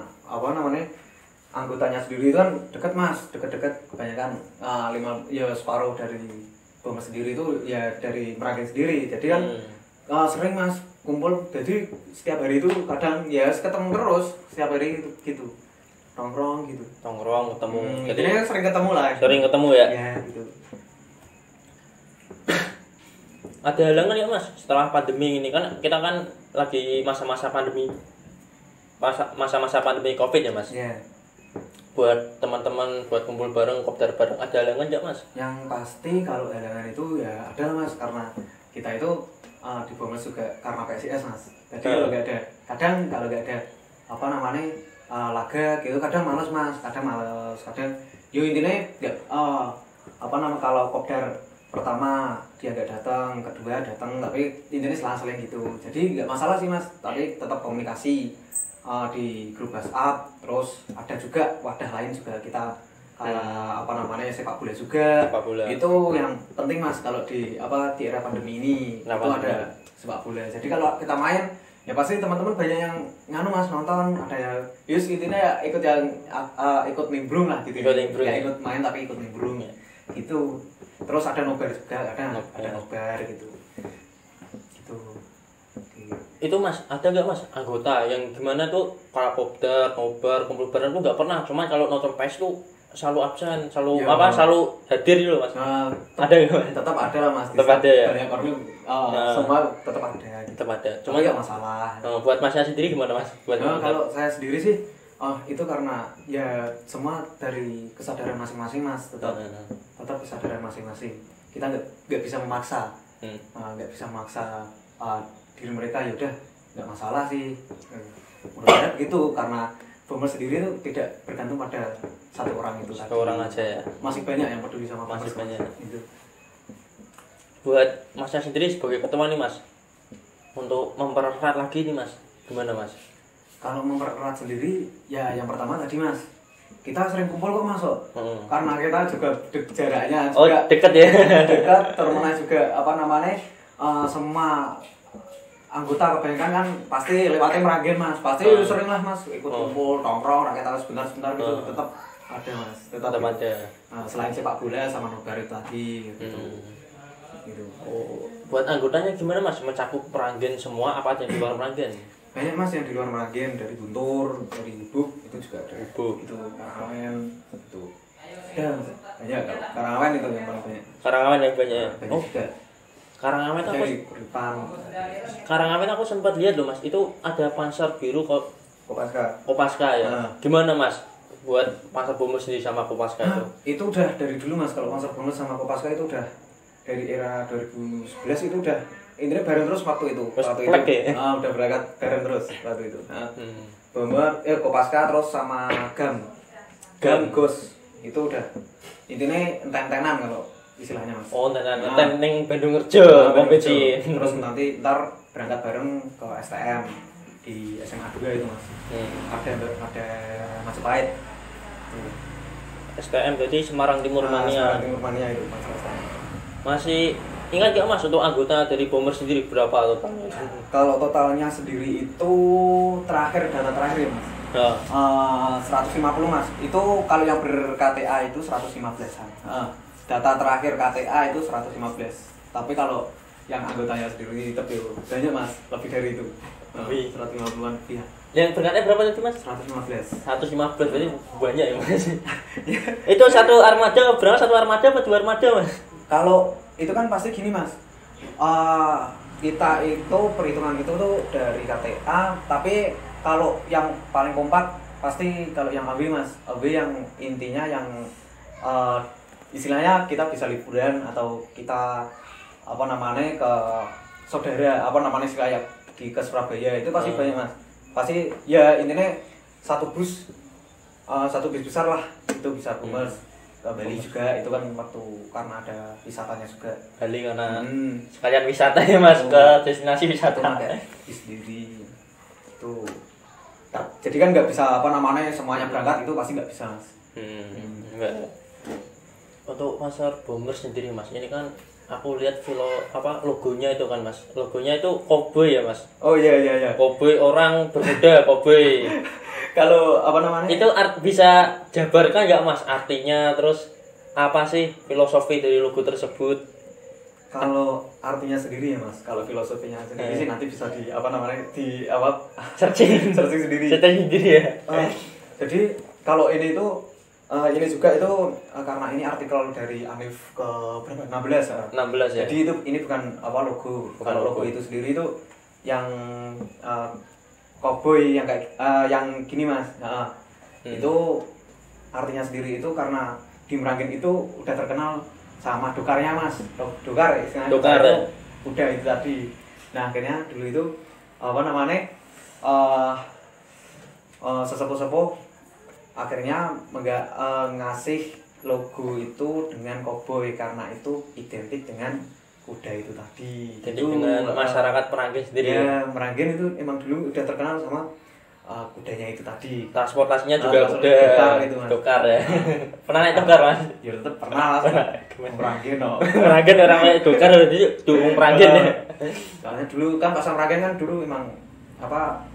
anggotanya sendiri itu kan dekat Mas, dekat kebanyakan separuh dari boomers sendiri itu ya dari Meranggen sendiri. Jadi kan sering Mas kumpul, jadi setiap hari itu kadang ya ketemu terus setiap hari gitu, nongkrong ketemu. Jadi sering ketemu lah. Sering ketemu ya. Ya gitu. Ada halangan ya Mas setelah pandemi ini, kan kita kan lagi masa-masa pandemi Covid ya Mas. Iya. Buat teman-teman buat kumpul bareng, kopdar bareng, ada halangan nggak Mas? Yang pasti kalau halangan itu ya ada Mas, karena kita itu di boomers juga karena PSIS Mas. Jadi kalau nggak ada, kalau nggak ada laga gitu kadang males Mas, kadang intinya nggak kalau kopdar pertama dia nggak datang, kedua datang, tapi intinya selang-seling gitu. Jadi nggak masalah sih Mas, tapi tetap komunikasi di grup WhatsApp. Terus ada juga wadah lain juga kita kayak sepak bola juga. Itu yang penting Mas kalau di era pandemi ini. Itu ada sepak bola. Jadi kalau kita main ya pasti teman-teman banyak yang Mas nonton, ada ya intinya ya ikut nimbrung lah gitu. Ikut main tapi ikut nimbrung ya. Gitu. Terus ada nobar juga, ada nobar gitu. Itu Mas, ada nggak Mas anggota yang gimana tuh para kopdar, nobar, kumpul bareng tuh nggak pernah, cuma kalau nonton PES tuh selalu absen, selalu hadir gitu Mas. Ada nggak Mas? Tetap ada lah Mas. Tetap ada ya. Banyak orang semua tetap ada. Tetap ada. Cuma nggak masalah. Buat Masnya sendiri gimana Mas? Kalau saya sendiri sih Itu karena ya semua dari kesadaran masing-masing mas, tetap kesadaran masing-masing. Kita nggak bisa memaksa, nggak bisa memaksa diri mereka. Ya udah nggak masalah sih. Menurut saya gitu, karena Boomers sendiri itu tidak bergantung pada satu orang itu. Satu orang aja ya. Masih banyak yang peduli sama Boomers. Masih banyak. Gitu. Buat masnya sendiri sebagai ketua nih mas, untuk mempererat lagi nih mas, gimana mas? Kalau mempererat sendiri, ya yang pertama tadi mas, kita sering kumpul kok masuk, karena kita juga jaraknya juga dekat ya, dekat, terus juga apa namanya, semua anggota kebanyakan kan pasti lewatnya Meranggen mas, pasti sering lah mas ikut kumpul, nongkrong, rakyat sebentar gitu, tetap ada mas, tetap ada. Selain sepak bola sama nobar itu tadi gitu. Gitu. Buat anggotanya gimana mas, mencakup Meranggen semua apa aja di luar Meranggen? Banyak mas yang di luar Meranggen, dari Guntur, dari Ubuk, itu juga ada. Ubuk itu Karangawen itu ya banyak. Karangawen itu yang paling banyak. Karangawen yang banyak. Juga. Karangawen aku Karangawen aku sempat lihat loh mas, itu ada Panser Biru kok Kopaska ya. Gimana mas buat Panser Boomers sendiri sama Kopaska itu? Itu udah dari dulu mas, kalau Panser Boomers sama Kopaska itu udah dari era 2011 itu udah intinya bareng terus waktu itu. Udah berangkat bareng terus waktu itu. Bomber, Kopaska terus sama Gam Ghost itu udah intinya enten-entenan kalau istilahnya mas. Enten ning Bandung Rejo, terus nanti ntar berangkat bareng ke STM di SMA 2 itu mas. Ada Majapahit. STM berarti Semarang Timur Mania. Semarang Timur Mania itu mas STM. Masih ingat gak mas untuk anggota dari Boomers sendiri berapa totalnya? Kalau totalnya sendiri itu data terakhir mas. 150 mas. Itu kalau yang ber-KTA itu 115-an. Data terakhir KTA itu 115. Tapi kalau yang anggotanya sendiri tetap banyak mas, lebih dari itu. 150-an lebih. Yang berangkatnya berapa tadi mas? 115 berarti banyak ya mas. Itu satu armada, berapa satu armada apa dua armada mas? Kalau itu kan pasti gini mas, kita itu perhitungan itu tuh dari KTA, tapi kalau yang paling kompak pasti kalau yang AB mas, AB yang intinya yang istilahnya kita bisa liburan atau kita apa namanya ke saudara apa namanya kayak ke Surabaya itu pasti banyak mas, pasti ya intinya satu bis besar lah itu bisa Boomers. Ke Bali juga itu kan waktu karena ada wisatanya juga. Bali karena sekalian wisata ya mas, ke destinasi wisata. Itu sendiri itu. Jadi kan nggak bisa apa namanya semuanya berangkat itu pasti nggak bisa mas. Enggak. Untuk Pasar Boomers sendiri mas, ini kan aku lihat logonya itu kan mas, logonya itu cowboy ya mas. Oh iya. Cowboy orang berkuda cowboy. Kalau apa namanya? Itu bisa jabarkan nggak mas artinya, terus apa sih filosofi dari logo tersebut? Kalau artinya sendiri ya mas, kalau filosofinya sendiri sih nanti bisa searching sendiri. Ya. Jadi kalau ini ini juga itu karena ini artikel dari Anif ke berapa? 16 ya. Jadi ini bukan logo. Kalau logo itu sendiri itu yang cowboy yang kayak yang gini mas. Itu artinya sendiri itu karena di Meranggen itu udah terkenal sama dokarnya mas. Dokar istilahnya. Dokar ya? Udah itu tadi. Nah akhirnya dulu itu sesepuh akhirnya ngasih logo itu dengan cowboy karena itu identik dengan kuda itu tadi. Jadi dengan masyarakat Meranggen sendiri. Ya, Meranggen itu emang dulu udah terkenal sama kudanya itu tadi. Transportasinya juga kuda. Dokar ya. Pernah naik dokar mas? Ya tetap pernah lah. Meranggen Meranggen orang naik dokar jadi dukung Meranggen ya. Soalnya dulu kan pasar Meranggen kan dulu emang apa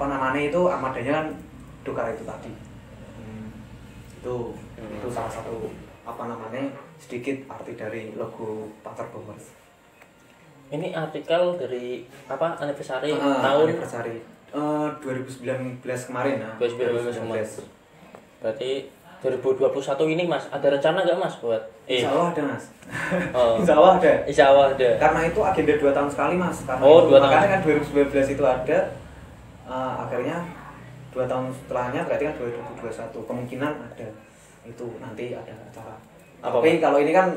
namanya itu armadanya kan dokar itu tadi. Itu salah satu sedikit arti dari logo Panser Boomers. Ini artikel dari anniversary tahun 2019 kemarin. 2019. Berarti 2021 ini mas, ada rencana nggak mas buat? Insya Allah ada mas. Insya Allah ada. Karena itu agenda 2 tahun sekali mas. Karena 2 tahun. Makanya kan 2019 itu ada, akhirnya 2 tahun setelahnya berarti kan 2021 kemungkinan ada itu nanti ada acara. Tapi kalau ini kan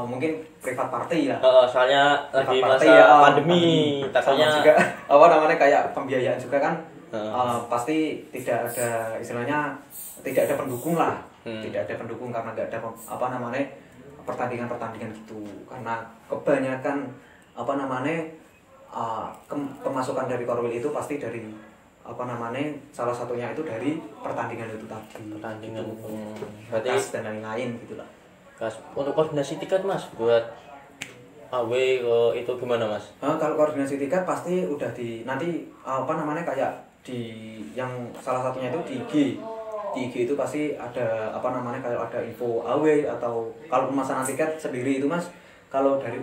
mungkin privat party ya. Soalnya lagi masa pandemi, takutnya juga apa namanya kayak pembiayaan juga kan pasti tidak ada istilahnya tidak ada pendukung lah. Tidak ada pendukung karena nggak ada apa namanya pertandingan gitu. Karena kebanyakan apa namanya pemasukan dari Korwil itu pasti dari apa namanya salah satunya itu dari pertandingan itu tadi. Pertandingan gitu. Berarti dan lain-lain gitulah. Untuk koordinasi tiket Mas buat away itu gimana Mas? Kalau koordinasi tiket pasti udah nanti apa namanya kayak di yang salah satunya itu di IG itu pasti ada apa namanya kalau ada info away atau kalau pemasaran tiket sendiri itu Mas kalau dari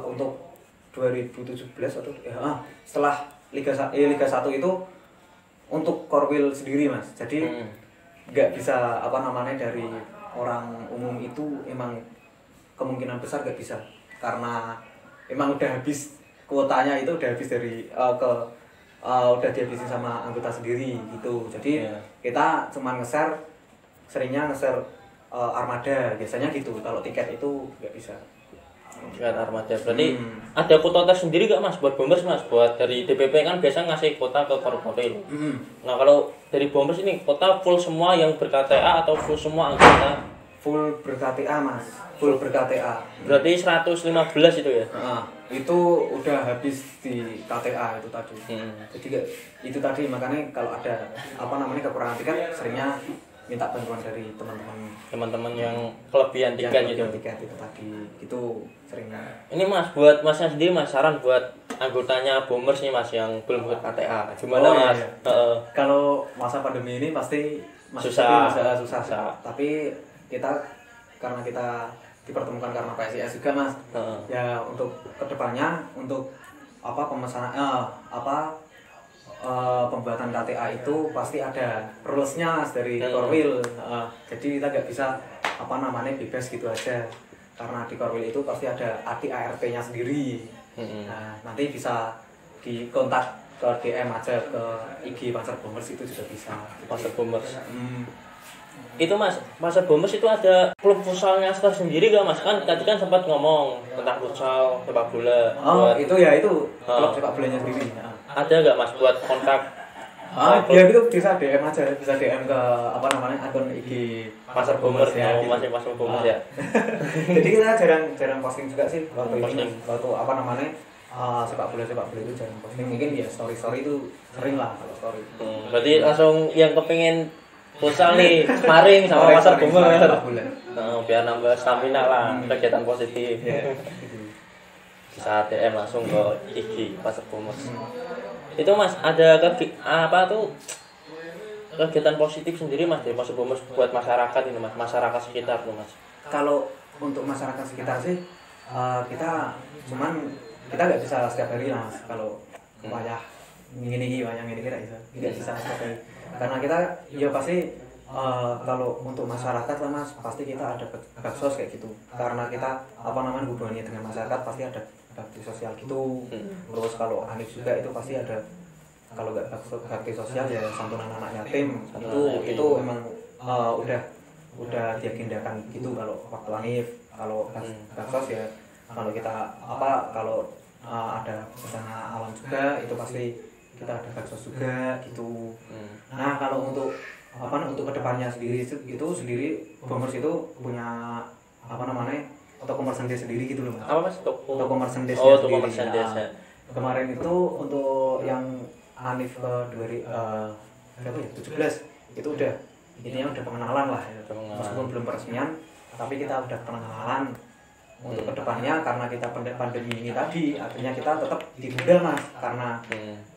untuk 2017 atau setelah Liga 1 itu untuk Korwil sendiri Mas. Jadi nggak bisa apa namanya dari orang umum itu emang kemungkinan besar nggak bisa karena emang udah habis kuotanya itu udah habis dari udah dihabisin sama anggota sendiri gitu. Jadi kita cuma seringnya nge-share armada biasanya gitu. Kalau tiket itu nggak bisa. Tiket armada berarti ada kuota tersendiri gak Mas buat Bombers Mas? Buat dari DPP kan biasa ngasih kuota ke Korwil. Nah kalau dari Bombers ini kuota full semua yang ber-KTA atau full semua anggota? Full ber-KTA Mas, full ber-KTA. Berarti 115 itu ya? Itu udah habis di KTA itu tadi. Jadi itu tadi makanya kalau ada apa namanya kekurangan tiket seringnya minta bantuan dari teman-teman yang kelebihan tiket gitu. Tiket itu tadi itu seringnya. Ini Mas buat Masnya sendiri Mas saran buat anggotanya Bombers nih Mas yang belum buat KTA. Gimana Mas? Iya. Kalau masa pandemi ini pasti susah. Tapi kita karena kita dipertemukan karena PSIS juga Mas. Ya untuk kedepannya untuk apa pemesanan pembuatan KTA itu pasti ada rulesnya Mas dari Korwil. Jadi kita nggak bisa apa namanya bebas gitu aja karena di Korwil itu pasti ada ART-nya sendiri. Nah nanti bisa dikontak ke DM aja ke IG Pasar Bombers itu juga bisa. Pasar Bombers. Itu Mas, Pasar Bombers itu ada klub futsalnya tersendiri gak Mas? Kan tadi kan sempat ngomong tentang futsal sepak bola. Itu ya itu klub sepak bolanya sendiri. Ada gak Mas buat kontak? Ya itu bisa DM aja, bisa DM ke apa namanya akun IG Pasar Bombers ya, gitu. Masih Pasar Bombers ya. Jadi kita jarang posting juga sih waktu apa namanya sepak bola itu jarang posting. Mungkin ya story itu sering lah kalau story. Berarti langsung yang kepengin futsal nih sparring sama Pasar Bombers. Biar nambah stamina lah, kegiatan positif. Bisa DM langsung ke IG Pasar Bombers. Itu Mas ada kegiatan positif sendiri Mas dari Pasar Bombers buat masyarakat ini Mas, masyarakat sekitar tuh Mas. Kalau untuk masyarakat sekitar sih kita nggak bisa setiap hari lah Mas. Kalau banyak ini kira nggak bisa setiap hari karena kita ya pasti kalau untuk masyarakat lah Mas pasti kita ada baksos kayak gitu karena kita apa namanya hubungannya dengan masyarakat pasti ada bakti sosial gitu. Terus kalau Hanif juga itu pasti ada kalau nggak bakti sosial ya santunan anak yatim itu emang udah diagendakan gitu kalau waktu Hanif. Kalau baksos ya kalau kita kalau ada bencana alam juga itu pasti kita ada baksos juga gitu. Nah kalau untuk kedepannya sendiri itu sendiri Bombers itu punya apa namanya toko merchandise sendiri gitu loh Mas. Apa Mas? Toko merchandise toko merchandise. Kemarin itu untuk yang Hanif 2017 itu udah intinya udah pengenalan lah ya. Meskipun belum peresmian tapi kita udah pengenalan untuk kedepannya karena kita pandemi ini tadi akhirnya kita tetap ditunda Mas karena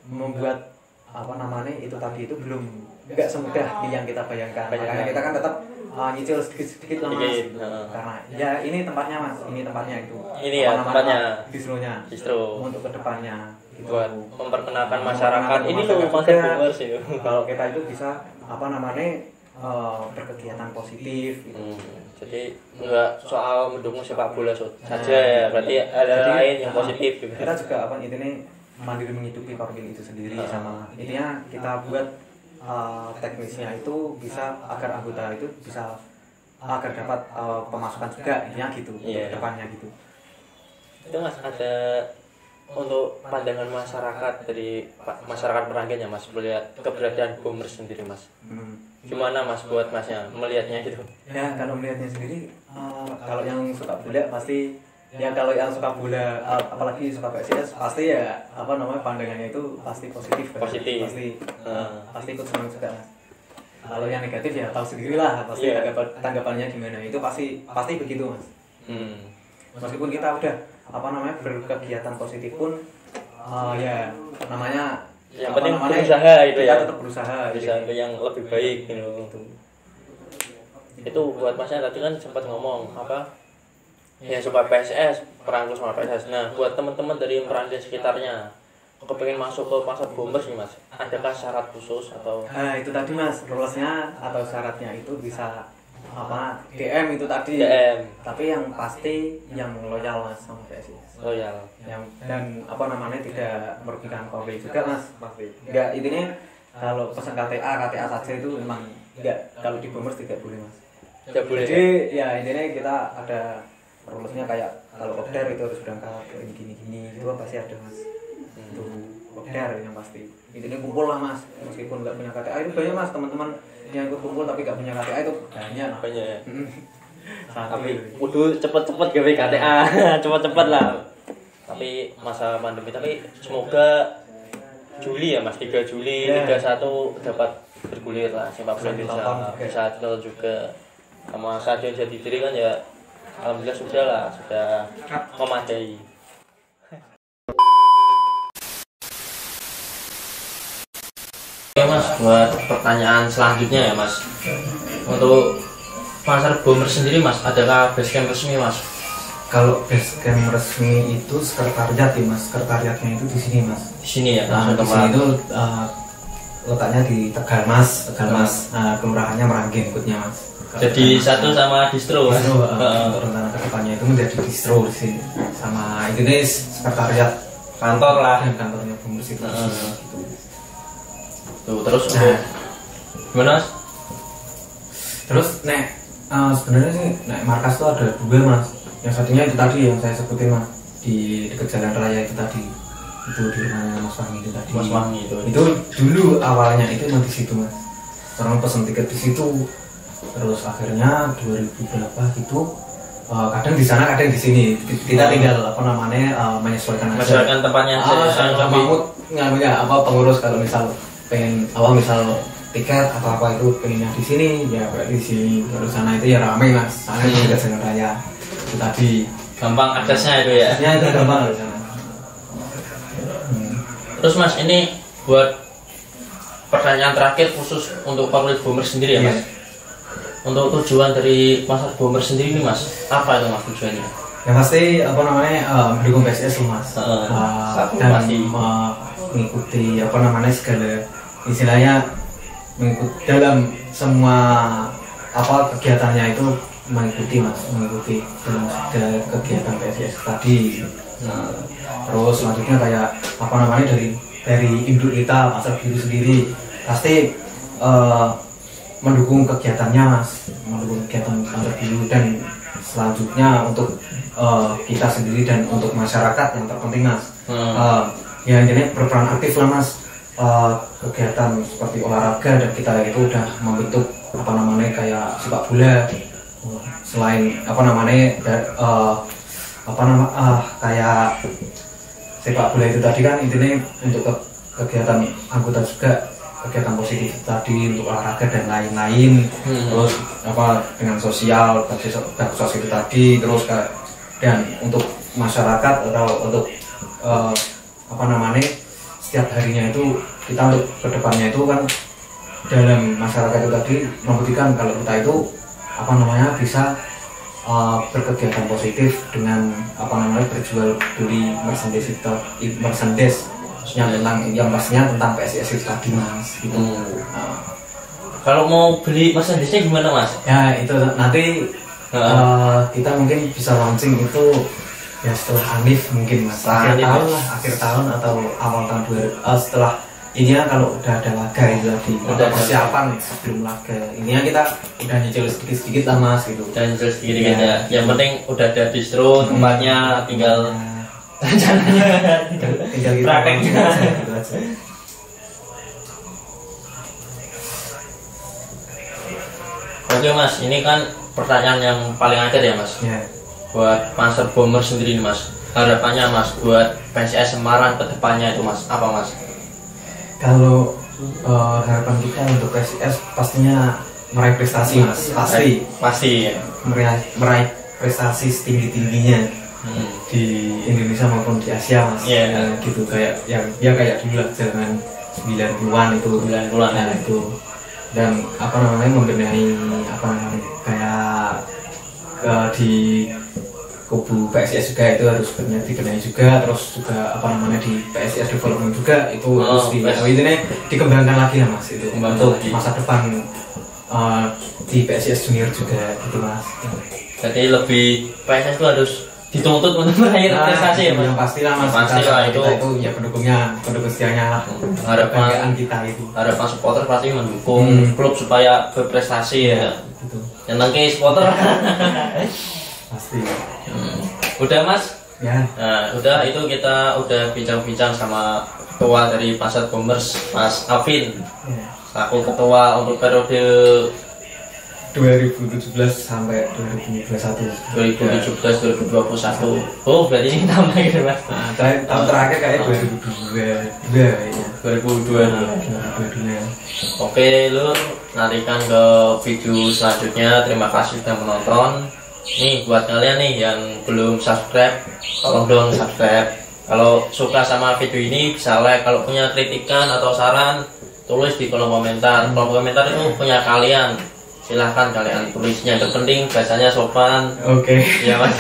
membuat apa namanya itu tadi itu belum nggak semudah yang kita bayangkan. Makanya kita kan tetap nyicil sedikit lah Mas gitu. Karena ya ini tempatnya Mas, ini tempatnya itu. Ini ya tempatnya. Distro untuk kedepannya gitu. Buat memperkenalkan masyarakat ini loh Pasar Bombers itu. Kalau kita itu bisa apa namanya berkegiatan positif gitu. Jadi enggak soal mendukung sepak bola saja ya, berarti ada lain yang positif juga. Kita juga intinya mandiri menghidupi Korwil itu sendiri sama intinya kita buat teknisnya itu bisa agar anggota itu bisa agar dapat pemasukan juga intinya gitu untuk depannya gitu. Itu Mas ada untuk pandangan masyarakat dari masyarakat Meranggen ya Mas melihat keberadaan Boomers sendiri Mas. Gimana Mas buat Masnya melihatnya gitu? Ya kalau melihatnya sendiri kalau yang suka bola pasti ya, kalau yang suka bola apalagi suka PSIS pasti ya pandangannya itu pasti positif kan? Pasti ikut senang juga Mas. Kalau yang negatif ya tahu sendirilah pasti tanggapannya gimana, itu pasti begitu Mas. Meskipun kita udah berkegiatan positif pun ya namanya yang penting berusaha itu ya, tetap berusaha yang lebih baik gitu. Itu buat Masnya tadi kan sempat ngomong ya supaya PSS perangkul sama PSS. Nah buat teman-teman dari Meranggen sekitarnya kepengen masuk ke pasar Boomers nih Mas, adakah syarat khusus atau? Itu tadi Mas, rulesnya atau syaratnya itu bisa DM itu tadi. DM. Tapi yang pasti yang loyal Mas sama PSIS. Loyal. Dan tidak merugikan Polri juga Mas, pasti. Enggak, intinya kalau pesan KTA saja itu memang enggak, kalau di Boomers tidak boleh Mas. Tidak boleh. Jadi ya intinya kita ada rulesnya kayak kalau Kopdar itu harus berangkat gini itu pasti ada Mas. Itu Kopdar yang pasti. Intinya kumpul lah Mas, meskipun nggak punya KTA itu banyak Mas, teman-teman yang ikut kumpul tapi nggak punya KTA itu banyak ya. Tapi kudu cepet-cepet gawe KTA. Cepet-cepet lah. Tapi masa pandemi, tapi semoga Juli ya Mas, 3 Juli 31 dapat bergulir lah sepak bola bisa ditonton juga. Sama Stadion Jatidiri kan ya alhamdulillah sudah memadai. Oke Mas, buat pertanyaan selanjutnya ya Mas, untuk pasar Boomers sendiri Mas, adakah basecamp resmi Mas? Kalau basecamp resmi itu sekretariat ya Mas, sekretariatnya itu di sini Mas. Di sini ya? Di sini itu letaknya di Tegal Mas. Kelurahannya Meranggen ikutnya Mas. Jadi satu sama distro Mas. Untuk rencana kedepannya itu menjadi distro di sini, sama Indonesia sekretariat kantor lah. Kantornya Boomers itu. Tuh, terus gimana Mas? Terus sebenarnya sih markas tuh ada 2 Mas. Yang satunya itu tadi yang saya sebutin Mas, di dekat jalan raya itu tadi, itu di rumahnya Mas Wangi itu tadi. Mas Wangi itu dulu awalnya itu di situ Mas, orang pesen tiket di situ, terus akhirnya 2000 berapa gitu, kadang di sana kadang di sini, kita tinggal menyesuaikan tempatnya. Mahmud ngambilnya pengurus kalau misal pengen misal tiket atau apa itu pengennya di sini ya di sini, terus sana itu ya ramai Mas, sana juga jalan raya itu tadi gampang aksesnya itu ya. Itu gampang di sana. Terus Mas, ini buat pertanyaan terakhir khusus untuk Fakultas Boomers sendiri ya Mas. Untuk tujuan dari pasar Boomers sendiri nih Mas, apa itu Mas tujuannya? Yang pasti mendukung PSIS Mas, dan mengikuti segala istilahnya, mengikuti dalam semua kegiatannya itu mengikuti dalam segala kegiatan PSIS tadi. Terus selanjutnya kayak dari induk kita pasar biru sendiri pasti mendukung kegiatannya Mas, mendukung kegiatan pasar biru, dan selanjutnya untuk kita sendiri dan untuk masyarakat yang terpenting Mas. Ya intinya berperan aktif lah Mas, kegiatan seperti olahraga, dan kita itu udah membentuk kayak sepak bola, selain kayak sepak bola itu tadi kan intinya untuk kegiatan anggota juga, kegiatan positif tadi untuk olahraga dan lain-lain. Terus dengan sosial itu tadi, terus dan untuk masyarakat atau untuk setiap harinya itu kita untuk kedepannya itu kan dalam masyarakat itu tadi membuktikan kalau kita itu bisa berkegiatan positif dengan berjual beli merchandise yang pastinya tentang PSIS itu tadi Mas gitu. Kalau mau beli merchandise-nya gimana Mas? Ya itu nanti kita mungkin bisa launching itu ya setelah Hanif mungkin Mas, akhir tahun atau awal tahun setelah Ininya kalau udah ada laga itu lagi, udah persiapan sebelum laga. Ininya kita udah nyicil sedikit-sedikit lah Mas gitu. Udah nyicil sedikit ya. Yang penting udah ada distro, tempatnya tinggal rencananya, tinggal kita prakteknya gitu aja. Oke Mas, ini kan pertanyaan yang paling akhir ya Mas. Ya. Buat Panzer Bomber sendiri nih Mas, harapannya Mas buat PSIS Semarang ke depannya itu Mas, apa Mas? Kalau harapan kita untuk PSIS pastinya meraih prestasi Mas, pasti ya. meraih prestasi setinggi-tingginya di Indonesia maupun di Asia Mas. Gitu kayak kayak dulu lah zaman 90-an itu. 90-an nah, itu. Dan membenahi kayak di kubu PSIS juga itu harus dibenahi juga, terus juga di PSIS development juga itu harus dikembangkan lagi lah Mas itu untuk masa depan di PSIS junior juga gitu Mas. Jadi lebih PSIS itu harus dituntut untuk meraih prestasi ya Mas. Pastilah Mas. Pastilah itu ya pendukung setianya lah. Harapan kita itu. Harapan supporter pasti mendukung klub supaya berprestasi ya. Gitu. Yang nangke supporter. Pasti. Udah Mas? Ya. Nah, udah itu kita udah bincang-bincang sama ketua dari Panzer Bombers Mas Alvin. Ya. Aku ketua untuk periode 2017 sampai 2021. Oh, berarti ini tambah gitu Mas. Nah, tahun terakhir kayak 2022 kayaknya. 2022. Oke, Lur, nantikan ke video selanjutnya. Terima kasih sudah menonton. Nih buat kalian nih yang belum subscribe, tolong dong subscribe. Kalau suka sama video ini bisa like. Kalau punya kritikan atau saran, tulis di kolom komentar. Kolom komentar itu punya kalian. Silahkan kalian tulisnya, yang terpenting bahasanya sopan. Oke. Ya Mas.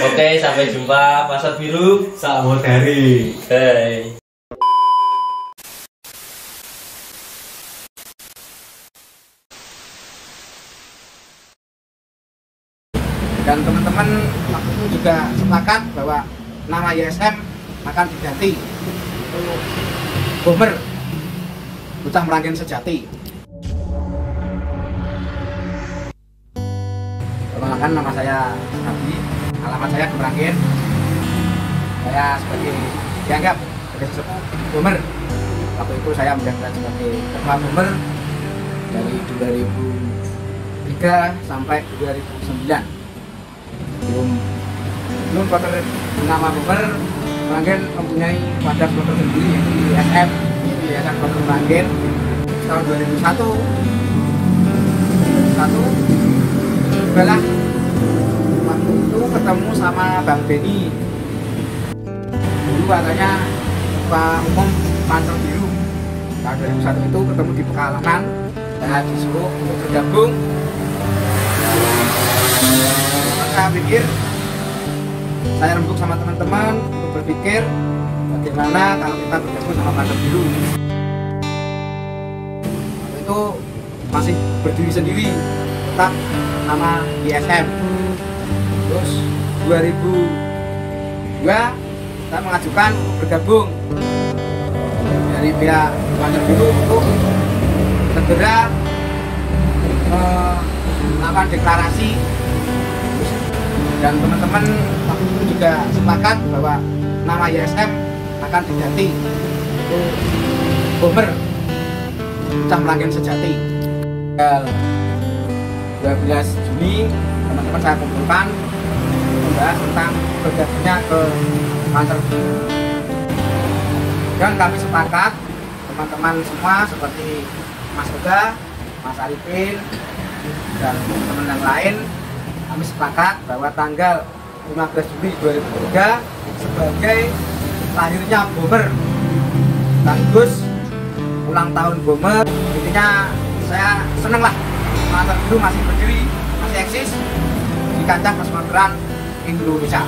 Oke, sampai jumpa Pasar Biru. Salam dari. Hey. Dan teman-teman waktu itu juga sepakat bahwa nama YSM akan diganti untuk Bomber Bocah Meranggen Sejati. Perkenalkan, nama saya Nabi, alamat saya di Meranggen. Saya dianggap sebagai sesepuh Bomber. Waktu itu saya menjabat sebagai ketua Bomber dari 2003 sampai 2009. Belum kloter nama Bomber Meranggen mempunyai wadah kloter sendiri yaitu YSM, yaitu Yayasan Kloter Meranggen. Tahun 2001 adalah waktu itu ketemu sama Bang Denny. Dulu katanya Pak Umum Panzer Biru. Tahun 2001 itu ketemu di Pekalongan dan disuruh untuk bergabung. Saya pikir, saya rembuk sama teman-teman untuk berpikir bagaimana kalau kita bergabung sama Panzer Biru. Waktu itu masih berdiri sendiri, tetap nama YSM. Terus 2002 kita mengajukan untuk bergabung dari pihak Panzer Biru untuk segera melakukan deklarasi. Dan teman-teman waktu itu juga sepakat bahwa nama YSM akan diganti untuk Bomber Bocah Meranggen Sejati. Tanggal 12 Juni teman-teman saya kumpulkan membahas tentang bergabungnya ke Panzer Biru. Dan kami sepakat teman-teman semua seperti Mas Oga, Mas Arifin, dan teman-teman yang lain, kami sepakat bahwa tanggal 15 Juli 2003 sebagai lahirnya Bomber, sekaligus ulang tahun Bomber. Intinya saya seneng lah Panzer Biru masih berdiri, masih eksis di kancah persemakmuran Indonesia.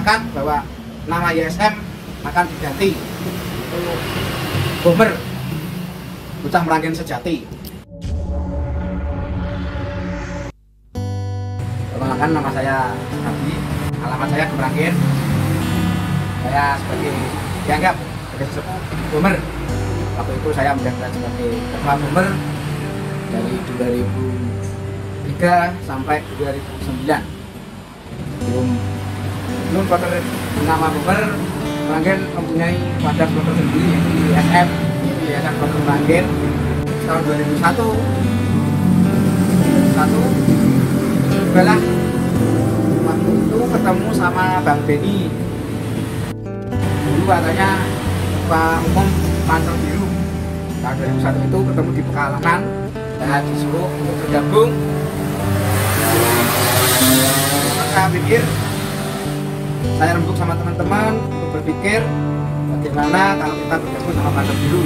sepakat bahwa nama YSM akan diganti untuk Bomber Bocah Meranggen Sejati. Perkenalkan, nama saya Nabi, alamat saya di Meranggen. Saya dianggap sebagai sesepuh Bomber. Waktu itu saya menjabat sebagai ketua Bomber dari 2003 sampai 2009. Belum supporter nama Bomber Meranggen mempunyai wadah supporter sendiri, yaitu YSM, Yayasan Supporter Meranggen. Tahun 2001 adalah waktu itu ketemu sama Bang Benny. Dulu katanya Pak Umum Pancel Biru. Tahun 2001 itu ketemu di Pekalongan dan disuruh untuk bergabung. Saya pikir, saya rembuk sama teman-teman untuk berpikir bagaimana kalau kita bergabung sama Pancel Biru.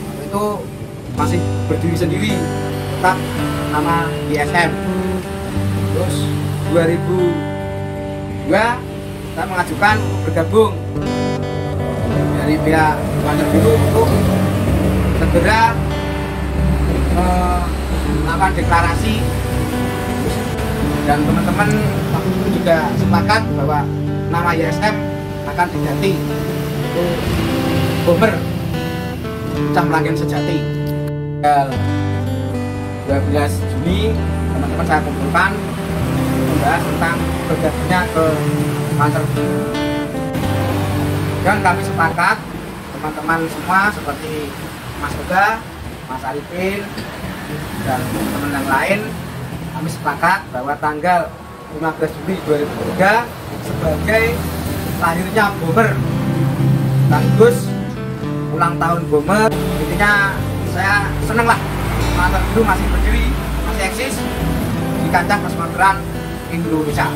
Waktu itu masih berdiri sendiri, tetap nama YSM. Terus 2002 kita mengajukan untuk bergabung dari pihak Pancel Biru untuk segera melakukan deklarasi, dan teman-teman waktu itu juga sepakat bahwa nama YSM akan diganti untuk Bomber Bocah Meranggen Sejati. Tanggal 12 Juni teman-teman saya kumpulkan membahas tentang bergabungnya ke Pancel Biru, dan kami sepakat teman-teman semua seperti Mas Oga, Mas Arifin, dan teman-teman yang lain, kami sepakat bahwa tanggal 15 Juli 2003 sebagai lahirnya Bomber, sekaligus ulang tahun Bomber. Intinya saya seneng lah Pancel Biru masih berdiri, masih eksis di kancah persporteran Indonesia.